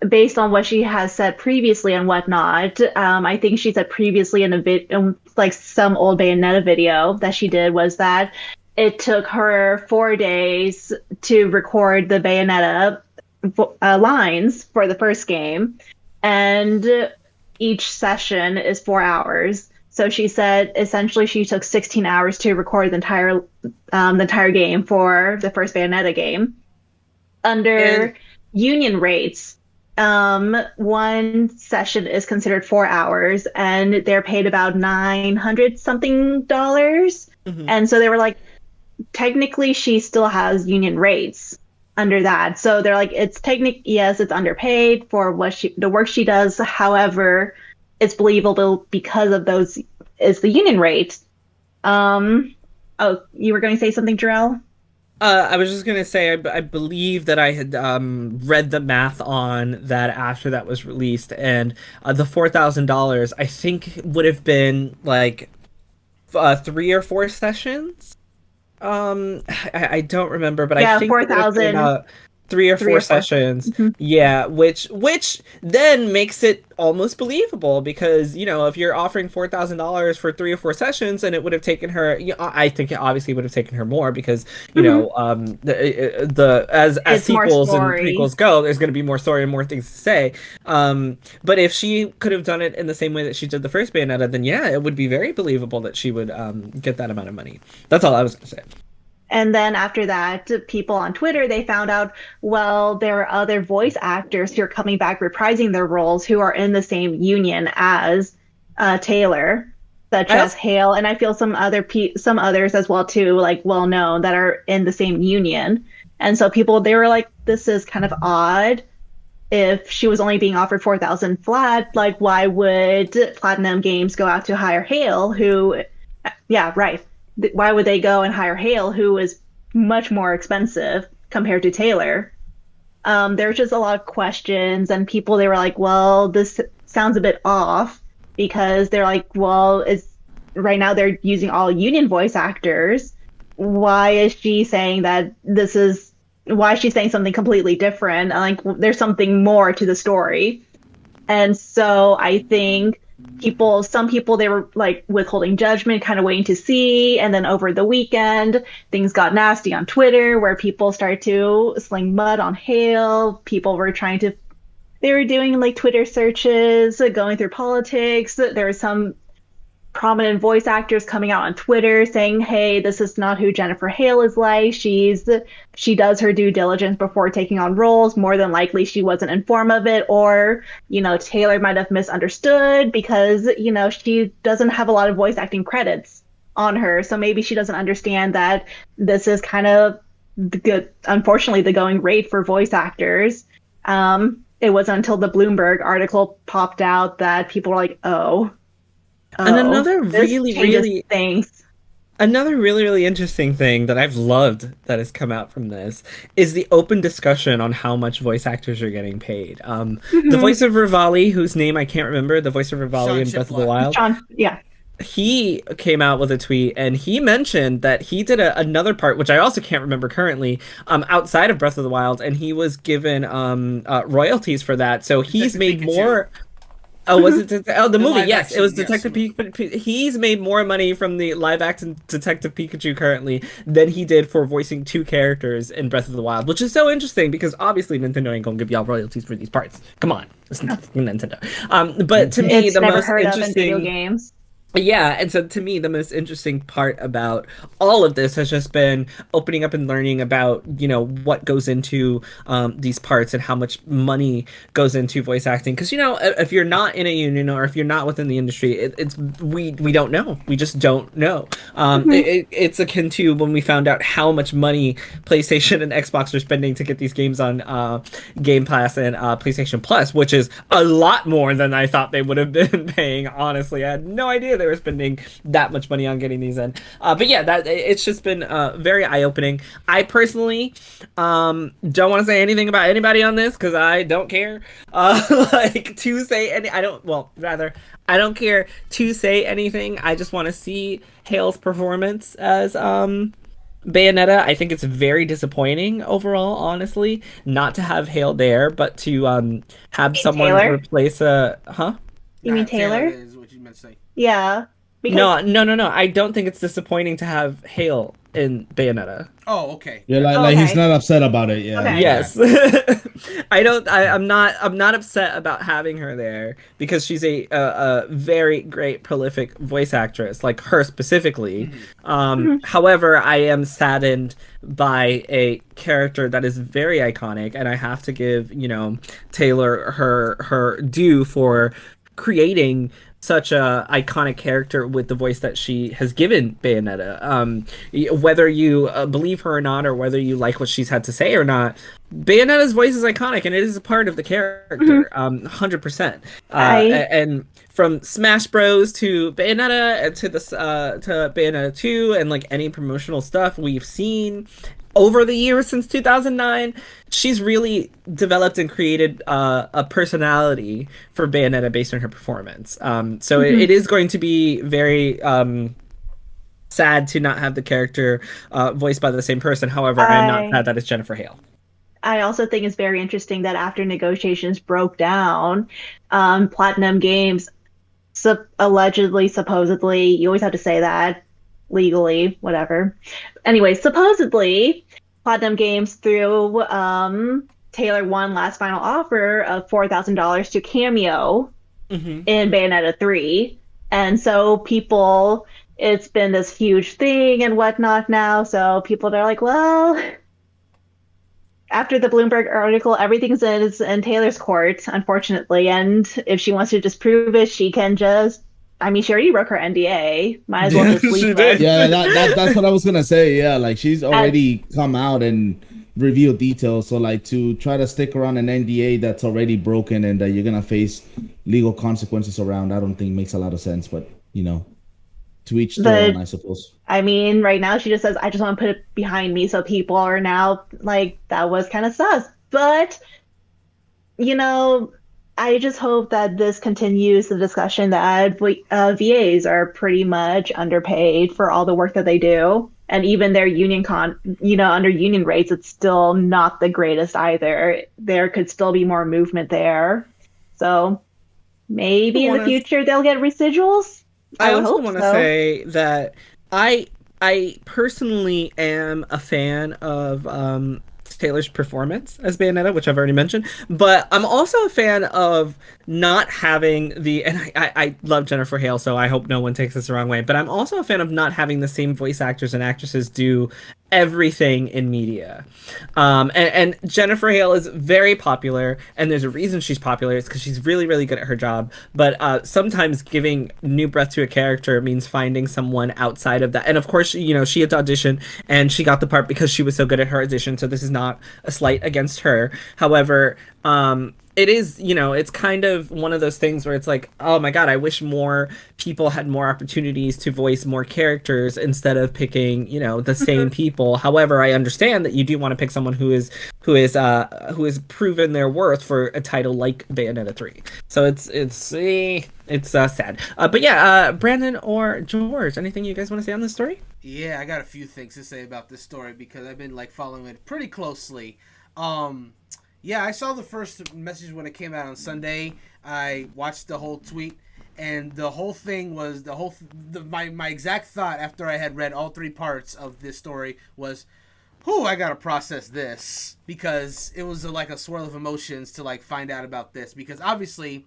based on what she has said previously and whatnot, I think she said previously in some old Bayonetta video that she did, was that it took her 4 days to record the Bayonetta lines for the first game, and each session is 4 hours. So she said essentially she took 16 hours to record the entire game for the first Bayonetta game. Under union rates, one session is considered 4 hours, and they're paid about $900 something. And so they were like, technically she still has union rates under that. So they're like, it's underpaid for the work she does. However, it's believable because of those is the union rate. You were going to say something, Jerel? I was just going to say, I believe that I had read the math on that after that was released, and the $4,000, I think, would have been like 3 or 4 sessions. I don't remember, but I think 4,000. 3 or 4 sessions. Yeah, which then makes it almost believable because, if you're offering $4,000 for 3 or 4 sessions, and it would have taken her, I think it obviously would have taken her more because, as sequels and prequels go, there's going to be more story and more things to say. But if she could have done it in the same way that she did the first Bayonetta, then yeah, it would be very believable that she would get that amount of money. That's all I was going to say. And then after that, people on Twitter, they found out, well, there are other voice actors who are coming back reprising their roles who are in the same union as Taylor, such as Hale, and I feel some others as well too, like well known, that are in the same union. And so they were like, this is kind of odd. If she was only being offered 4,000 flat, like why would Platinum Games go out to hire Hale, who, yeah, right. Why would they go and hire Hale, who is much more expensive compared to Taylor? There's just a lot of questions, and people, they were like, well, this sounds a bit off, because they're like, well, right now they're using all union voice actors. Why is she saying why is she saying something completely different? Like, there's something more to the story. And so I think some people, they were like withholding judgment, kind of waiting to see. And then over the weekend, things got nasty on Twitter, where people started to sling mud on Hale. People were they were doing like Twitter searches, going through politics. There were some prominent voice actors coming out on Twitter saying, hey, this is not who Jennifer Hale is like. She does her due diligence before taking on roles. More than likely, she wasn't informed of it, or, Taylor might have misunderstood, because, she doesn't have a lot of voice acting credits on her. So maybe she doesn't understand that this is kind of unfortunately, the going rate for voice actors. It wasn't until the Bloomberg article popped out that people were like, and another really interesting thing that I've loved that has come out from this is the open discussion on how much voice actors are getting paid. The voice of Rivali, whose name I can't remember, the voice of Rivali in Breath of the Wild. Yeah. He came out with a tweet, and he mentioned that he did another part, which I also can't remember currently, outside of Breath of the Wild, and he was given royalties for that. So he's made Pikachu. More. Oh, was it? The movie? Yes, action, it was yes. Detective Pikachu. He's made more money from the live-action Detective Pikachu currently than he did for voicing 2 characters in Breath of the Wild, which is so interesting because obviously Nintendo ain't gonna give y'all royalties for these parts. Come on, it's Nintendo. But to me, it's the never most heard of in interesting video games. Yeah, and so to me, the most interesting part about all of this has just been opening up and learning about, what goes into these parts and how much money goes into voice acting. Because, if you're not in a union or if you're not within the industry, we don't know. We just don't know. It's akin to when we found out how much money PlayStation and Xbox are spending to get these games on Game Pass and PlayStation Plus, which is a lot more than I thought they would have been paying, honestly. I had no idea they were spending that much money on getting these in. But yeah, it's just been very eye-opening. I personally don't want to say anything about anybody on this because I don't care. I don't care to say anything. I just want to see Hale's performance as Bayonetta. I think it's very disappointing overall, honestly, not to have Hale there, but to have someone Taylor? replace You mean Taylor? Is what you meant to say. Yeah. No. I don't think it's disappointing to have Hale in Bayonetta. Oh, okay. Yeah, like he's not upset about it. Yeah. Okay. Yes. I'm not upset about having her there because she's a very great prolific voice actress, like her specifically. However, I am saddened by a character that is very iconic, and I have to give, Taylor her due for creating such a iconic character with the voice that she has given Bayonetta. Whether you believe her or not, or whether you like what she's had to say or not, Bayonetta's voice is iconic, and it is a part of the character, 100%. And from Smash Bros to Bayonetta and to Bayonetta 2, and like any promotional stuff we've seen over the years since 2009, she's really developed and created a personality for Bayonetta based on her performance. So it is going to be very sad to not have the character voiced by the same person. However, I'm not sad that it's Jennifer Hale. I also think it's very interesting that after negotiations broke down, Platinum Games allegedly, supposedly, you always have to say that, legally, whatever. Anyway, supposedly, Platinum Games threw Taylor one last final offer of $4,000 to Cameo in Bayonetta 3. And so people it's been this huge thing and whatnot now. So people are like, well, after the Bloomberg article, everything's in Taylor's court, unfortunately. And if she wants to just prove it, she can just. I mean, she already broke her NDA. Might as well just leave it. Yeah, that's what I was gonna say. Yeah, like she's already come out and revealed details. So like to try to stick around an NDA that's already broken and that you're gonna face legal consequences around, I don't think makes a lot of sense. But to each their own, I suppose. I mean, right now she just says, "I just want to put it behind me," so people are now like, that was kind of sus. But I just hope that this continues the discussion that VAs are pretty much underpaid for all the work that they do. And even their union under union rates, it's still not the greatest either. There could still be more movement there. So maybe in the future they'll get residuals. I also want to say that I personally am a fan of Taylor's performance as Bayonetta, which I've already mentioned, but I'm also a fan of not having and I love Jennifer Hale, so I hope no one takes this the wrong way, but I'm also a fan of not having the same voice actors and actresses do everything in media. And Jennifer Hale is very popular, and there's a reason she's popular. It's because she's really, really good at her job. But sometimes giving new breath to a character means finding someone outside of that. And of course, she had to audition, and she got the part because she was so good at her audition. So this is not a slight against her. However, it is, it's kind of one of those things where it's like, oh my God, I wish more people had more opportunities to voice more characters instead of picking, the same people. However, I understand that you do want to pick someone who is proven their worth for a title like Bayonetta 3. So it's sad. But yeah, Brandon or George, anything you guys want to say on this story? Yeah, I got a few things to say about this story because I've been following it pretty closely. Yeah, I saw the first message when it came out on Sunday. I watched the whole tweet, and the whole thing was my exact thought after I had read all 3 parts of this story was, I gotta process this, because it was a swirl of emotions to find out about this, because obviously,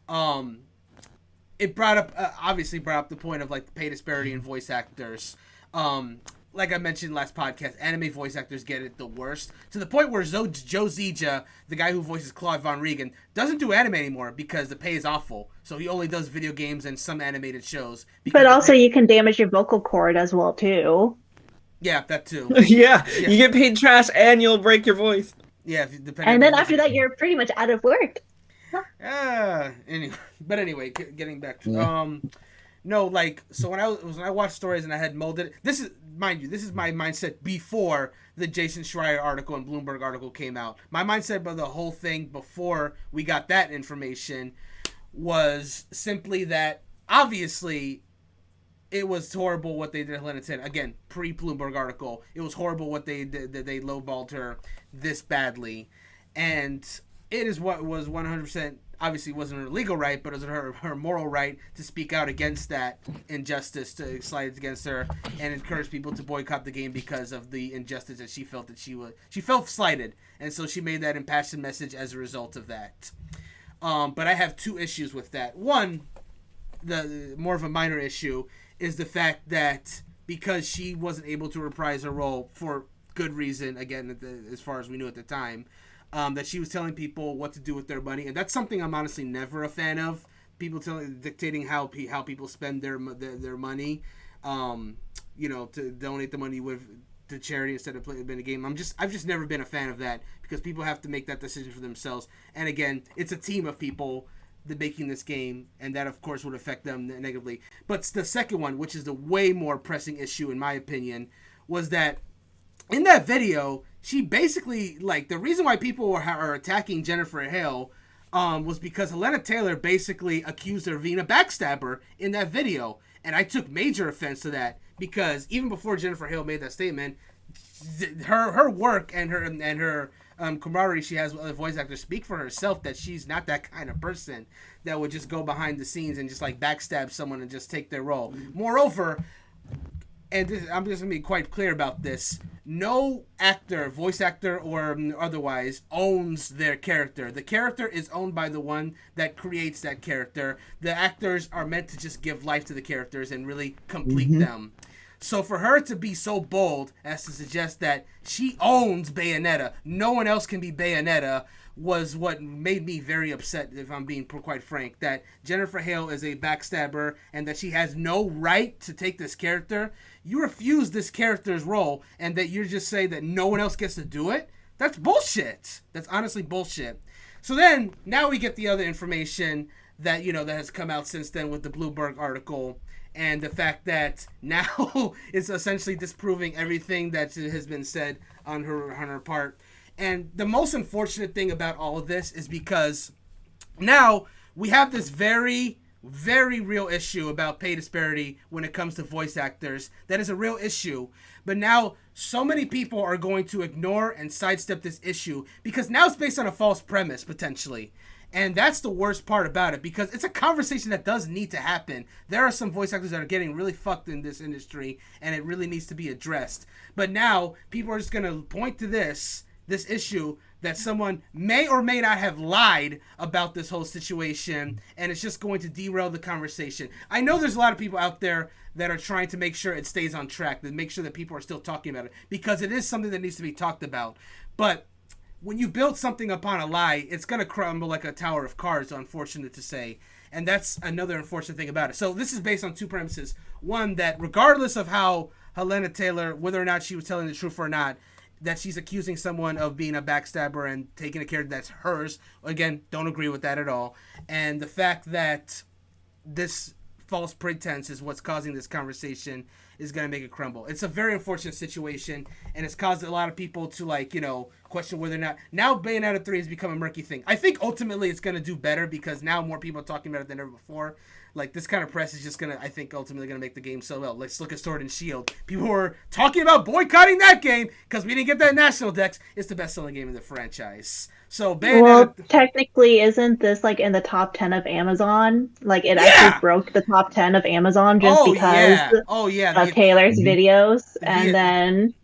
it brought up the point of the pay disparity in voice actors. Like I mentioned last podcast, anime voice actors get it the worst, to the point where Joe Zija, the guy who voices Claude Von Regan, doesn't do anime anymore because the pay is awful. So he only does video games and some animated shows. But also you can damage your vocal cord as well, too. Yeah, that too. Yeah, you get paid trash and you'll break your voice. Yeah, and then after that, you're pretty much out of work. Anyway, getting back to no, so when I watched stories and I had molded it, this is my mindset before the Jason Schreier article and Bloomberg article came out. My mindset about the whole thing before we got that information was simply that obviously it was horrible what they did to Helena 10. Again, pre-Bloomberg article, it was horrible what they did, that they lowballed her this badly, and it is what was 100%. Obviously, wasn't her legal right, but it was her moral right to speak out against that injustice, to slide against her, and encourage people to boycott the game because of the injustice that she felt she felt slighted, and so she made that impassioned message as a result of that. But I have 2 issues with that. One, the more of a minor issue, is the fact that because she wasn't able to reprise her role for good reason, again, as far as we knew at the time. That she was telling people what to do with their money, and that's something I'm honestly never a fan of. People dictating how people spend their money, to donate the money to charity instead of playing a game. I've just never been a fan of that, because people have to make that decision for themselves. And again, it's a team of people that making this game, and that of course would affect them negatively. But the second one, which is the way more pressing issue in my opinion, was that in that video, she basically, the reason why people are attacking Jennifer Hale was because Helena Taylor basically accused her of being a backstabber in that video. And I took major offense to that, because even before Jennifer Hale made that statement, her work and her camaraderie she has with other voice actors speak for herself, that she's not that kind of person that would just go behind the scenes and just backstab someone and just take their role. Moreover, and I'm just gonna be quite clear about this. No actor, voice actor or otherwise, owns their character. The character is owned by the one that creates that character. The actors are meant to just give life to the characters and really complete them. So for her to be so bold as to suggest that she owns Bayonetta, no one else can be Bayonetta, was what made me very upset, if I'm being quite frank, that Jennifer Hale is a backstabber and that she has no right to take this character. You refuse this character's role and that you just say that no one else gets to do it? That's bullshit. That's honestly bullshit. So then, now we get the other information that, that has come out since then with the Bloomberg article, and the fact that now it's essentially disproving everything that has been said on her part. And the most unfortunate thing about all of this is because now we have this very, very real issue about pay disparity when it comes to voice actors. That is a real issue. But now so many people are going to ignore and sidestep this issue because now it's based on a false premise, potentially. And that's the worst part about it, because it's a conversation that does need to happen. There are some voice actors that are getting really fucked in this industry, and it really needs to be addressed. But now people are just going to point to this issue that someone may or may not have lied about this whole situation, and it's just going to derail the conversation. I know there's a lot of people out there that are trying to make sure it stays on track, that make sure that people are still talking about it, because it is something that needs to be talked about. But when you build something upon a lie, it's going to crumble like a tower of cards, unfortunate to say. And that's another unfortunate thing about it. So this is based on two premises. One, that regardless of how Helena Taylor, whether or not she was telling the truth or not, that she's accusing someone of being a backstabber and taking a character that's hers. Again, don't agree with that at all. And the fact that this false pretense is what's causing this conversation is going to make it crumble. It's a very unfortunate situation, and it's caused a lot of people to, question whether or not... Now Bayonetta 3 has become a murky thing. I think ultimately it's going to do better because now more people are talking about it than ever before. This kind of press is just going to, I think, ultimately going to make the game so well. Let's look at Sword and Shield. People were talking about boycotting that game because we didn't get that National Dex. It's the best-selling game in the franchise. So Bayonetta... Well, technically, isn't this, in the top 10 of Amazon? It actually broke the top 10 of Amazon just because of Taylor's videos and then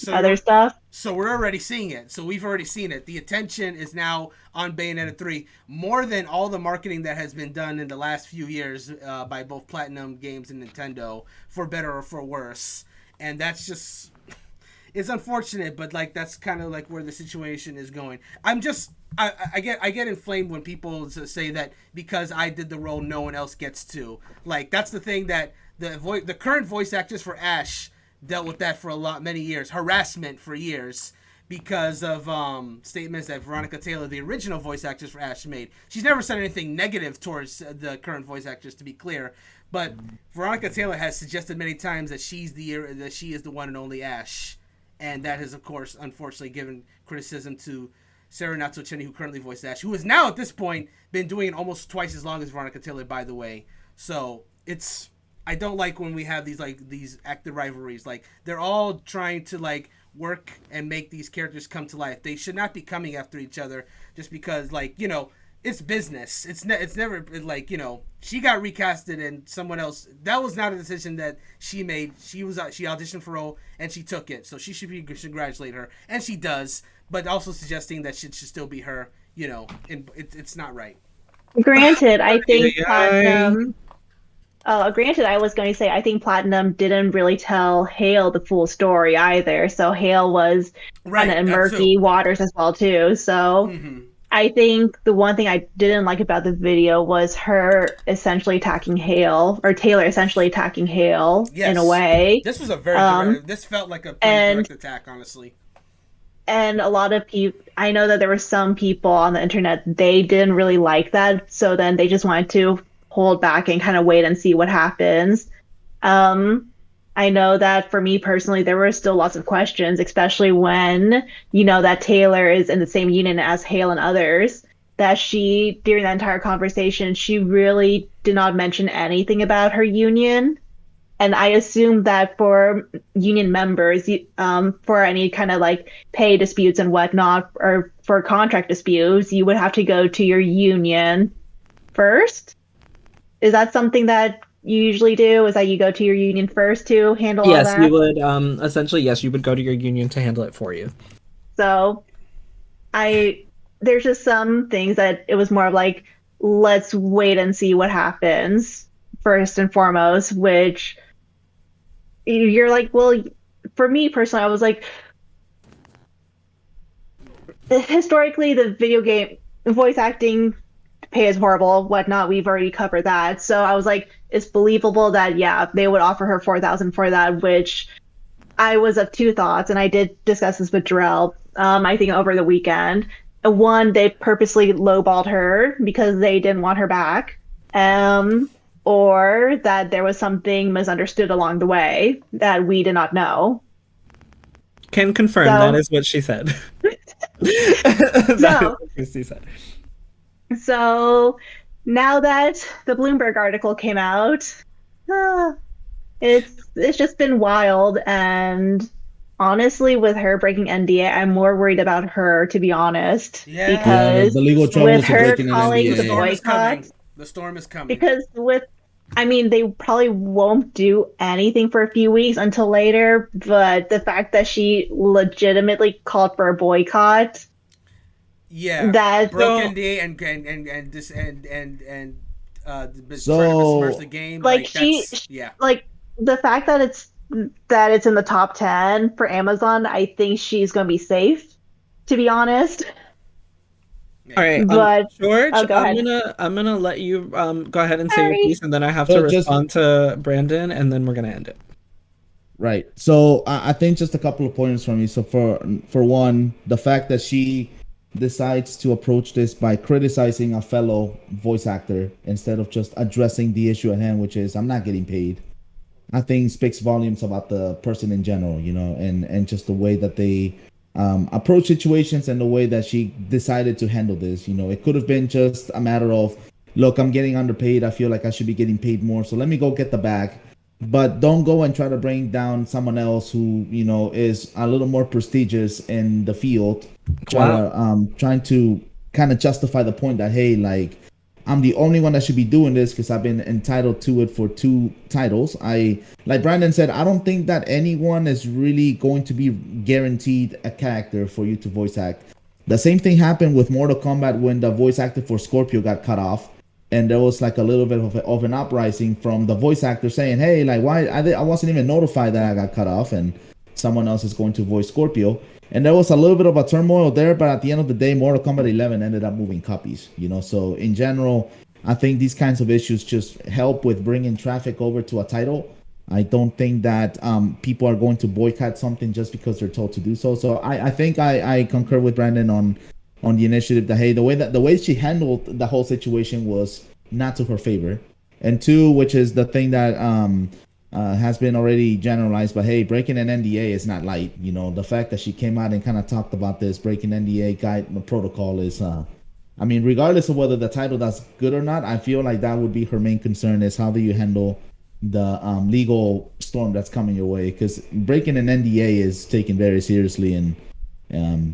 other stuff. So we're already seeing it. So we've already seen it. The attention is now on Bayonetta 3 more than all the marketing that has been done in the last few years by both Platinum Games and Nintendo, for better or for worse. And that's just... It's unfortunate, but that's kind of where the situation is going. I get inflamed when people say that because I did the role, no one else gets to. That's the thing that the current voice actress for Ash dealt with that for many years, harassment for years, because of statements that Veronica Taylor, the original voice actress for Ash, made. She's never said anything negative towards the current voice actress, to be clear, but Veronica Taylor has suggested many times that she is the one and only Ash. And that has, of course, unfortunately given criticism to Sarah Natsuo-Cheney, who currently voiced Ash, who has now, at this point, been doing it almost twice as long as Veronica Taylor, by the way. So, I don't like when we have these active rivalries. They're all trying to, work and make these characters come to life. They should not be coming after each other just because, it's business. It's never she got recasted and someone else. That was not a decision that she made. She auditioned for a role and she took it. So she should congratulate her, and she does. But also suggesting that she should still be her. It's not right. Granted, I think Platinum. Granted, I was going to say I think Platinum didn't really tell Hale the full story either. So Hale was kind of in murky waters as well too. So. Mm-hmm. I think the one thing I didn't like about the video was her essentially attacking Hale, or Taylor essentially attacking Hale in a way. This was a very this felt like a pretty direct attack, honestly. And a lot of people, I know that there were some people on the internet, they didn't really like that, so then they just wanted to hold back and kind of wait and see what happens. I know that for me personally, there were still lots of questions, especially when, that Taylor is in the same union as Hale and others, that during that entire conversation, she really did not mention anything about her union. And I assume that for union members, for any kind of pay disputes and whatnot, or for contract disputes, you would have to go to your union first. Is that something that you usually do? Is that you go to your union first to handle all Yes, that? you would. Essentially, yes, you would go to your union to handle it for you. So I there's just some things that it was more of like, let's wait and see what happens first and foremost, which you're like, well, for me personally, I was like, historically, the video game voice acting pay is horrible, whatnot. We've already covered that. So I was like, it's believable that, yeah, they would offer her 4,000 for that, which I was of two thoughts, and I did discuss this with Jerel, I think over the weekend. One, they purposely lowballed her because they didn't want her back. Or that there was something misunderstood along the way that we did not know. Can confirm that is what she said. That is what Kristie said. So now that the Bloomberg article came out, it's just been wild. And honestly, with her breaking NDA, I'm more worried about her, to be honest. Yeah. Because the legal troubles with her breaking an calling NDA. the boycott, The storm is coming. because they probably won't do anything for a few weeks until later, but the fact that she legitimately called for a boycott. Yeah, that broke NDA and trying to besmirch the game. Like like the fact that it's in the top 10 for Amazon, I think she's gonna be safe, to be honest. All right, but George, go ahead. I'm gonna let you go ahead and say your piece, and then I have to respond to Brandon, and then we're gonna end it. Right. So I think just a couple of points from you. So for one, the fact that she decides to approach this by criticizing a fellow voice actor instead of just addressing the issue at hand, which is I'm not getting paid, I think speaks volumes about the person in general, and just the way that they approach situations and the way that she decided to handle this. It could have been just a matter of, look, I'm getting underpaid. I feel like I should be getting paid more. So let me go get the bag. But don't go and try to bring down someone else who, is a little more prestigious in the field. Trying to kind of justify the point that, hey, like, I'm the only one that should be doing this because I've been entitled to it for 2 titles. Like Brandon said, I don't think that anyone is really going to be guaranteed a character for you to voice act. The same thing happened with Mortal Kombat when the voice actor for Scorpio got cut off. And there was like a little bit of an uprising from the voice actor saying, hey, like, why? I wasn't even notified that I got cut off and someone else is going to voice Scorpio. And there was a little bit of a turmoil there, but at the end of the day, Mortal Kombat 11 ended up moving copies, So in general, I think these kinds of issues just help with bringing traffic over to a title. I don't think that people are going to boycott something just because they're told to do so. So I think I concur with Brandon on the initiative that, hey, the way she handled the whole situation was not to her favor. And 2, which is the thing that has been already generalized, but hey, breaking an NDA is not light. The fact that she came out and kind of talked about this breaking NDA guide protocol is, regardless of whether the title does good or not, I feel like that would be her main concern, is how do you handle the legal storm that's coming your way? Because breaking an NDA is taken very seriously, and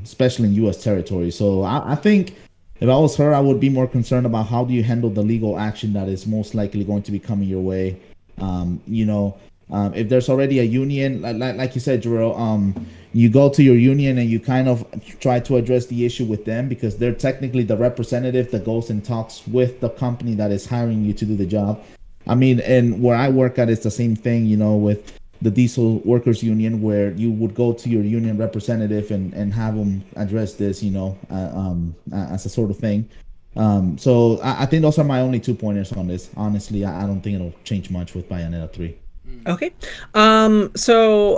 especially in U.S. territory. So I think if I was her, I would be more concerned about how do you handle the legal action that is most likely going to be coming your way. If there's already a union, like you said, Jerel, you go to your union and you kind of try to address the issue with them because they're technically the representative that goes and talks with the company that is hiring you to do the job. And where I work at, it's the same thing, with the diesel workers union, where you would go to your union representative and have them address this, as a sort of thing. So I think those are my only 2 pointers on this. Honestly, I don't think it'll change much with Bayonetta 3. Okay. So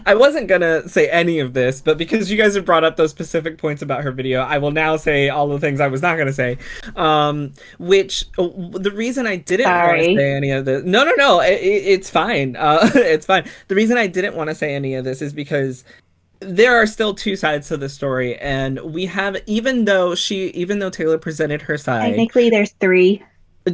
I wasn't gonna say any of this, but because you guys have brought up those specific points about her video, I will now say all the things I was not gonna say. The reason I didn't want to say any of this, no, it's fine. It's fine. The reason I didn't want to say any of this is because there are still 2 sides to the story, and we have, even though Taylor presented her side, technically there's 3.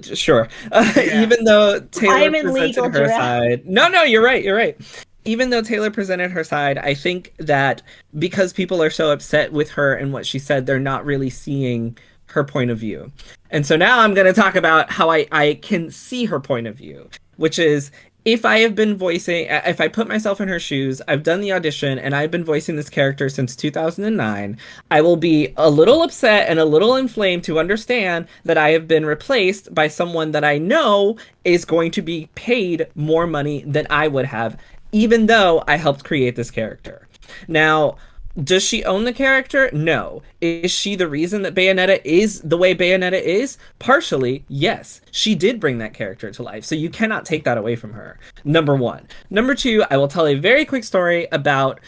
Sure. Even though Taylor presented her side. No, you're right. Even though Taylor presented her side, I think that because people are so upset with her and what she said, they're not really seeing her point of view. And so now I'm going to talk about how I can see her point of view, which is if I put myself in her shoes, I've done the audition and I've been voicing this character since 2009, I will be a little upset and a little inflamed to understand that I have been replaced by someone that I know is going to be paid more money than I would have, even though I helped create this character. Now, does she own the character? No. Is she the reason that Bayonetta is the way Bayonetta is? Partially, yes. She did bring that character to life, so you cannot take that away from her. Number one. Number two, I will tell a very quick story about,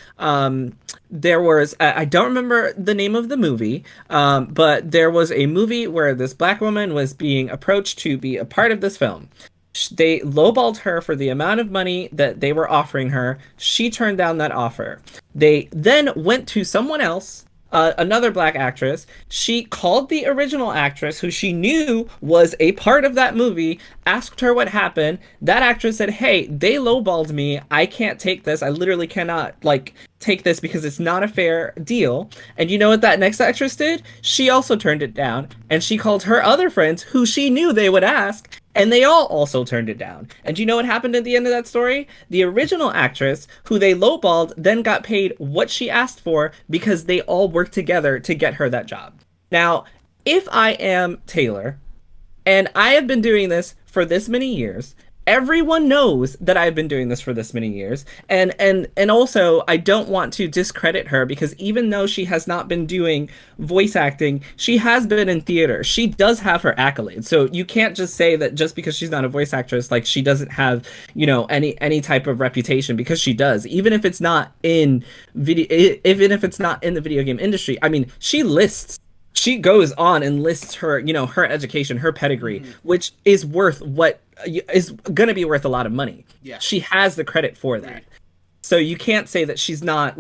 there was, I don't remember the name of the movie, but there was a movie where this black woman was being approached to be a part of this film. They lowballed her for the amount of money that they were offering her. She turned down that offer. They then went to someone else, another black actress. She called the original actress, who she knew was a part of that movie, asked her what happened. That actress said, hey, they lowballed me. I can't take this. I literally cannot, take this because it's not a fair deal. And you know what that next actress did? She also turned it down. And she called her other friends, who she knew they would ask, and they all also turned it down. And do you know what happened at the end of that story? The original actress, who they lowballed, then got paid what she asked for because they all worked together to get her that job. Now, if I am Taylor, and I have been doing this for this many years, everyone knows that I've been doing this for this many years. And also, I don't want to discredit her, because even though she has not been doing voice acting, she has been in theater. She does have her accolades. So you can't just say that just because she's not a voice actress, she doesn't have, any type of reputation, because she does. Even if it's not in even if it's not in the video game industry. I mean, she goes on and lists her, her education, her pedigree, which is worth is going to be worth a lot of money. Yeah. She has the credit for that. Right. So you can't say that she's not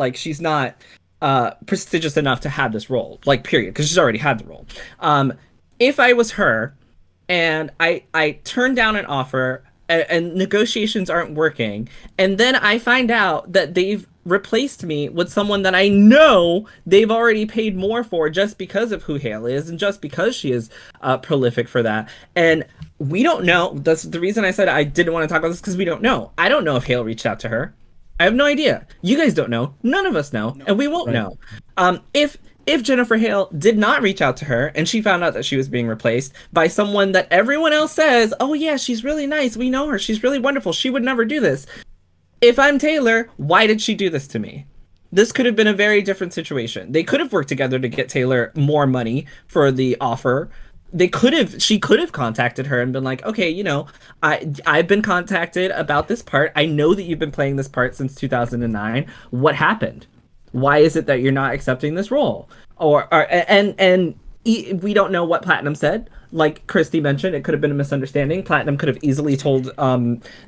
prestigious enough to have this role, period, because she's already had the role. If I was her and I turned down an offer and negotiations aren't working, and then I find out that they've replaced me with someone that I know they've already paid more for just because of who Hale is and just because she is prolific for that. And we don't know. That's the reason I said I didn't want to talk about this, because we don't know. I don't know if Hale reached out to her. I have no idea. You guys don't know. None of us know. And we won't know. If Jennifer Hale did not reach out to her and she found out that she was being replaced by someone that everyone else says, oh yeah, she's really nice, we know her, she's really wonderful, she would never do this. If I'm Taylor, why did she do this to me? This could have been a very different situation. They could have worked together to get Taylor more money for the offer. She could have contacted her and been like, okay, I've been contacted about this part. I know that you've been playing this part since 2009. What happened? Why is it that you're not accepting this role? And we don't know what Platinum said. Like Kristie mentioned, it could have been a misunderstanding. Platinum could have easily told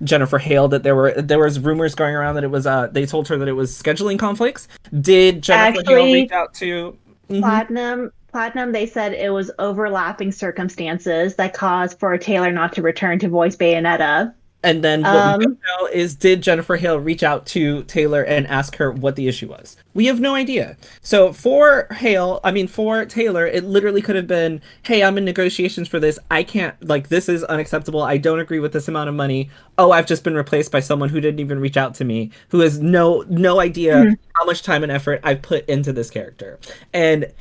Jennifer Hale that there was rumors going around that it was they told her that it was scheduling conflicts. Did Jennifer Hale reach out to Platinum? They said it was overlapping circumstances that caused for Taylor not to return to voice Bayonetta. And then what we don't know is, did Jennifer Hale reach out to Taylor and ask her what the issue was? We have no idea. So for Taylor, it literally could have been, hey, I'm in negotiations for this. I can't, this is unacceptable. I don't agree with this amount of money. Oh, I've just been replaced by someone who didn't even reach out to me, who has no idea how much time and effort I've put into this character. And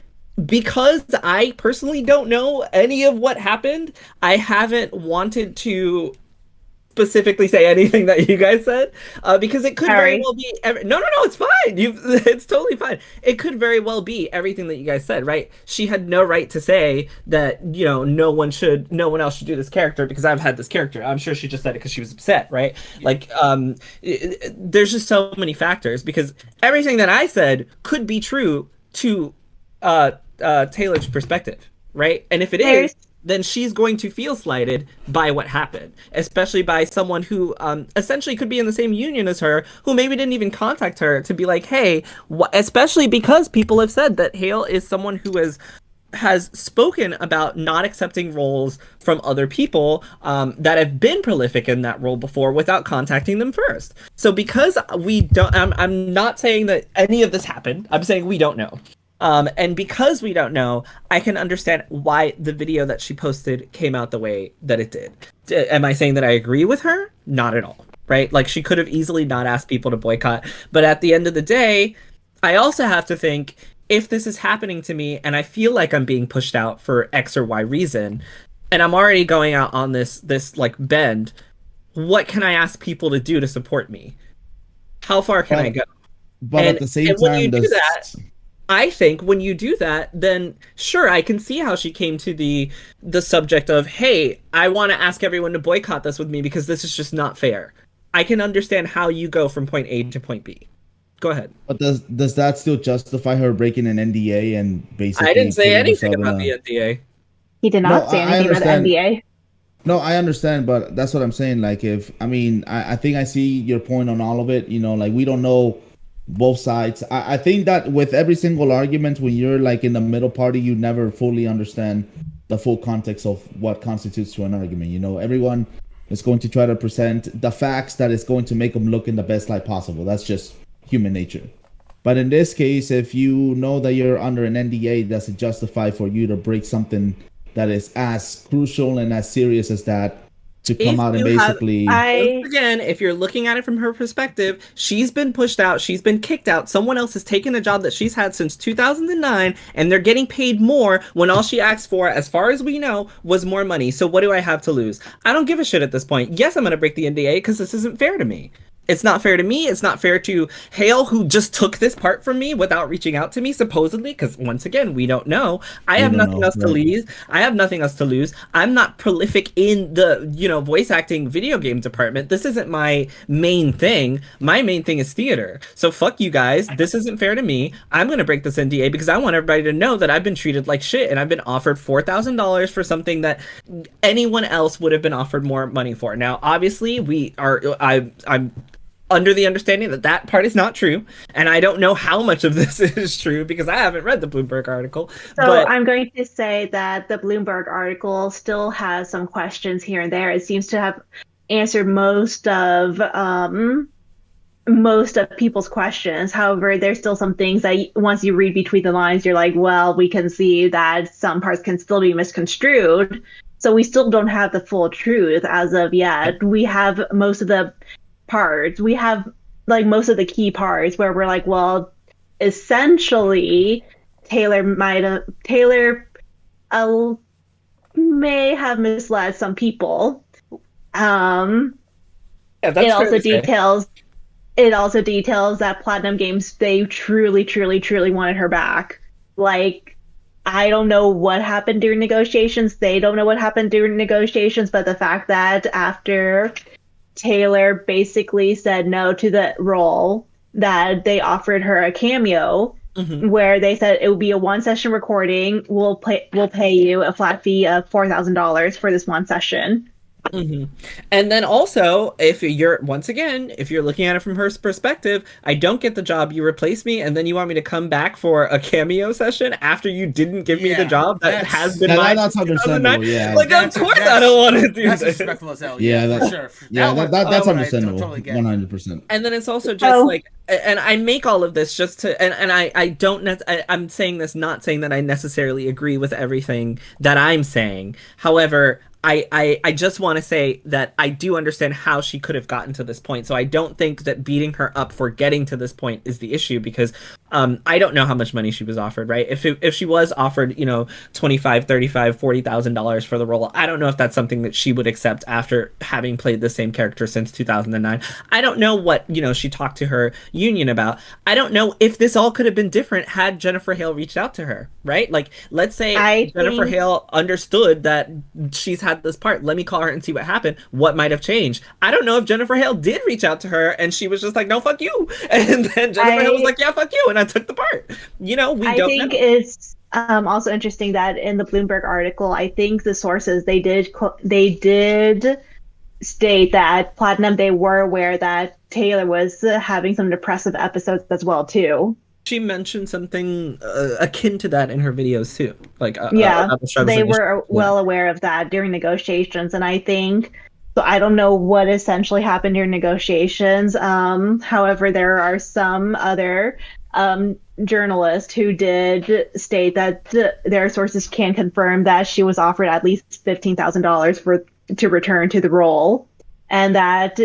because I personally don't know any of what happened, I haven't wanted to specifically say anything that you guys said, because it could very well be no, it's fine. It's totally fine. It could very well be everything that you guys said, right? She had no right to say that, no one else should do this character because I've had this character. I'm sure she just said it because she was upset, right? Yeah. There's just so many factors, because everything that I said could be true to Taylor's perspective, right? And if it is, then she's going to feel slighted by what happened, especially by someone who essentially could be in the same union as her, who maybe didn't even contact her to be like, hey, especially because people have said that Hale is someone who has spoken about not accepting roles from other people that have been prolific in that role before without contacting them first. So because we don't, I'm not saying that any of this happened. I'm saying we don't know. And because we don't know, I can understand why the video that she posted came out the way that it did. Am I saying that I agree with her? Not at all, right? Like, she could have easily not asked people to boycott. But at the end of the day, I also have to think, if this is happening to me and I feel like I'm being pushed out for X or Y reason, and I'm already going out on this like bend, what can I ask people to do to support me? How far can I go? But at the same when time, you do that, I think when you do that, then sure, I can see how she came to the subject of, hey, I want to ask everyone to boycott this with me because this is just not fair. I can understand how you go from point A to point B. Go ahead. But does that still justify her breaking an NDA and basically? I didn't say anything about the NDA. He did not say anything about the NDA. No, I understand, but that's what I'm saying. Like, I think I see your point on all of it. You know, like, we don't know both sides. I think that with every single argument, when you're like in the middle party, you never fully understand the full context of what constitutes to an argument. You know, everyone is going to try to present the facts that is going to make them look in the best light possible. That's just human nature. But in this case, if you know that you're under an NDA, does it justify for you to break something that is as crucial and as serious as that to come out and basically... Once again, if you're looking at it from her perspective, she's been pushed out, she's been kicked out, someone else has taken a job that she's had since 2009, and they're getting paid more when all she asked for, as far as we know, was more money. So what do I have to lose? I don't give a shit at this point. Yes, I'm going to break the NDA because this isn't fair to me. It's not fair to me. It's not fair to Hale, who just took this part from me without reaching out to me, supposedly, because once again, we don't know. I have nothing else to lose. I have nothing else to lose. I'm not prolific in the, voice acting video game department. This isn't my main thing. My main thing is theater. So fuck you guys. This isn't fair to me. I'm going to break this NDA because I want everybody to know that I've been treated like shit and I've been offered $4,000 for something that anyone else would have been offered more money for. Now, obviously, I'm under the understanding that that part is not true, and I don't know how much of this is true because I haven't read the Bloomberg article. So I'm going to say that the Bloomberg article still has some questions here and there. It seems to have answered most of people's questions. However, there's still some things that once you read between the lines, you're like, well, we can see that some parts can still be misconstrued. So we still don't have the full truth as of yet. We have most of the parts. We have like most of the key parts where we're like, well, essentially Taylor may have misled some people. It also details that Platinum Games, they truly wanted her back. Like, I don't know what happened during negotiations. They don't know what happened during negotiations, but the fact that after Taylor basically said no to the role, that they offered her a cameo, where they said it would be a one-session recording. We'll pay you a flat fee of $4,000 for this one session. And then also, if you're looking at it from her perspective, I don't get the job, you replace me, and then you want me to come back for a cameo session after you didn't give me the job that has been mine. That's understandable. Yeah, like of course I don't want to do that's this. Disrespectful as hell. Yeah, for sure. That's understandable. Totally 100%. And then it's also just like, and I make all of this just to, and I'm saying this not saying that I necessarily agree with everything that I'm saying. However, I just want to say that I do understand how she could have gotten to this point. So I don't think that beating her up for getting to this point is the issue, because I don't know how much money she was offered, right? If she was offered, $25,000, $35,000, $40,000 for the role, I don't know if that's something that she would accept after having played the same character since 2009. I don't know what, she talked to her union about. I don't know if this all could have been different had Jennifer Hale reached out to her, right? Like, let's say Jennifer Hale understood that she's had this part. Let me call her and see what happened. What might have changed? I don't know if Jennifer Hale did reach out to her and she was just like, no, fuck you. And then Jennifer Hale was like, yeah, fuck you. And I took the part. I think it's also interesting that in the Bloomberg article, I think the sources, they did state that Platinum, they were aware that Taylor was having some depressive episodes as well, too. She mentioned something akin to that in her videos too. Like, they were well aware of that during negotiations, and I think So I don't know what essentially happened during negotiations. However, there are some other journalists who did state that their sources can confirm that she was offered at least $15,000 to return to the role, and that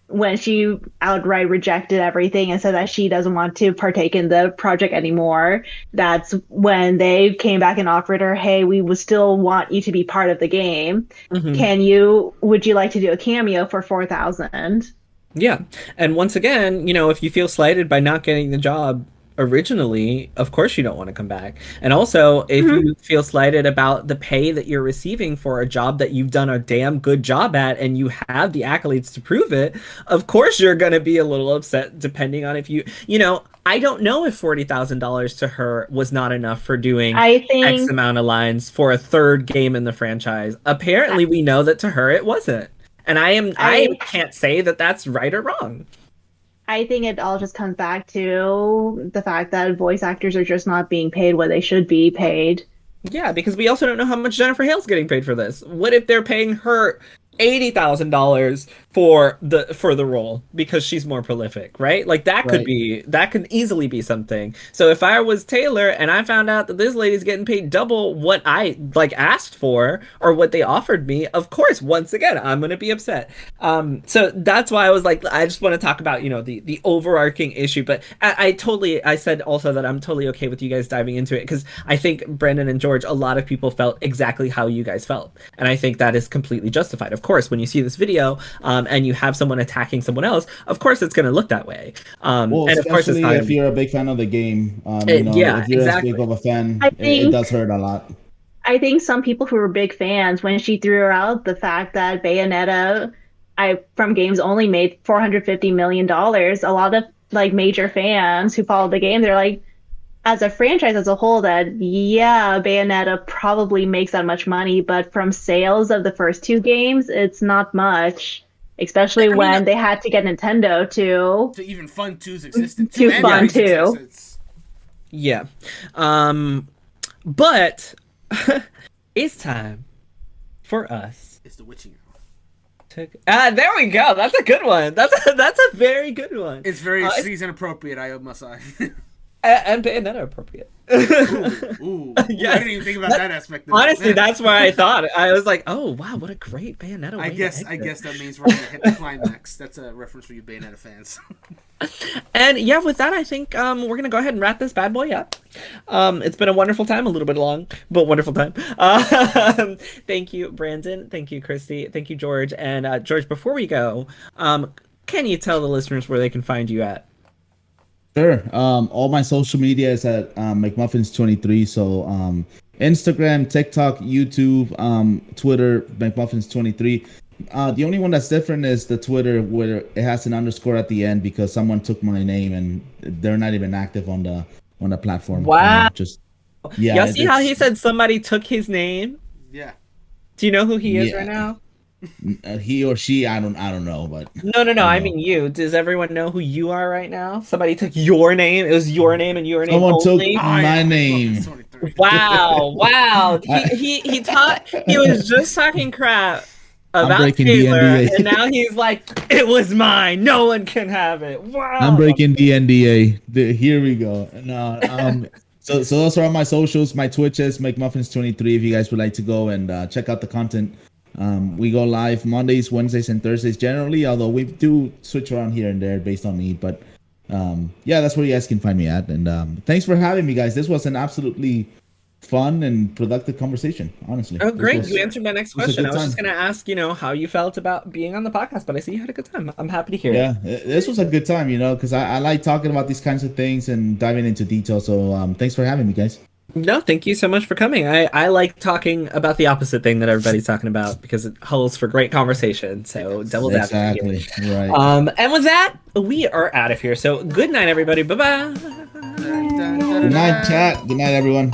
when she outright rejected everything and said that she doesn't want to partake in the project anymore, that's when they came back and offered her, hey, we would still want you to be part of the game. Would you like to do a cameo for $4,000? Yeah. And once again, if you feel slighted by not getting the job originally, of course you don't want to come back. And also, if you feel slighted about the pay that you're receiving for a job that you've done a damn good job at and you have the accolades to prove it, of course you're going to be a little upset, depending on if I don't know if $40,000 to her was not enough for doing X amount of lines for a third game in the franchise. Apparently we know that to her it wasn't. And I can't say that that's right or wrong. I think it all just comes back to the fact that voice actors are just not being paid what they should be paid. Yeah, because we also don't know how much Jennifer Hale's getting paid for this. What if they're paying her $80,000 for the role because she's more prolific, right? Like that could easily be something. So if I was Taylor and I found out that this lady's getting paid double what I asked for or what they offered me, of course, once again, I'm going to be upset. So that's why I was like, I just want to talk about, the overarching issue, but I said also that I'm totally okay with you guys diving into it because I think Brandon and George, a lot of people felt exactly how you guys felt. And I think that is completely justified. Of course, when you see this video and you have someone attacking someone else, of course it's going to look that way. And of course, especially if you're a big fan of the game, if you're as big of a fan, it does hurt a lot. I think some people who were big fans, when she threw out the fact that Bayonetta, from games only made $450 million, a lot of major fans who followed the game, they're like, as a franchise as a whole, that Bayonetta probably makes that much money, but from sales of the first two games, it's not much. Especially when they had to get Nintendo to even fund 2's existence. To fund 2. Yeah. But it's time for us. It's the witching hour. There we go. That's a good one. That's a very good one. It's very season appropriate, I must say. And Bayonetta appropriate. Ooh. Yes. I didn't even think about that aspect. Honestly, that's where I thought. I was like, oh, wow, what a great Bayonetta. I guess that means we're going to hit the climax. That's a reference for you Bayonetta fans. And yeah, with that, I think we're going to go ahead and wrap this bad boy up. It's been a wonderful time, a little bit long, but wonderful time. Thank you, Brandon. Thank you, Kristie. Thank you, George. And George, before we go, can you tell the listeners where they can find you at? Sure. All my social media is at McMuffins23. So Instagram, TikTok, YouTube, Twitter, McMuffins23. The only one that's different is the Twitter, where it has an underscore at the end because someone took my name and they're not even active on the platform. Wow. Y'all see how he said somebody took his name? Yeah. Do you know who he is right now? He or she, I don't know, but no. I mean you. Does everyone know who you are right now? Somebody took your name. It was your name and your name only. Someone took my name. Wow. He was just talking crap about Taylor, and now he's like, it was mine. No one can have it. Wow. I'm breaking the NDA. Here we go. No. So those are all my socials. My Twitch is McMuffins23. If you guys would like to go and check out the content. We go live Mondays, Wednesdays, and Thursdays generally, although we do switch around here and there based on need. But that's where you guys can find me at. And thanks for having me, guys. This was an absolutely fun and productive conversation, honestly. Oh, great. You answered my next question. I was just going to ask, how you felt about being on the podcast, but I see you had a good time. I'm happy to hear it. Yeah, this was a good time, because I like talking about these kinds of things and diving into detail. So thanks for having me, guys. No, thank you so much for coming. I like talking about the opposite thing that everybody's talking about because it holds for great conversation. So double down. Exactly. Right. And with that, we are out of here. So good night, everybody. Bye-bye. Good night, chat. Good night, everyone.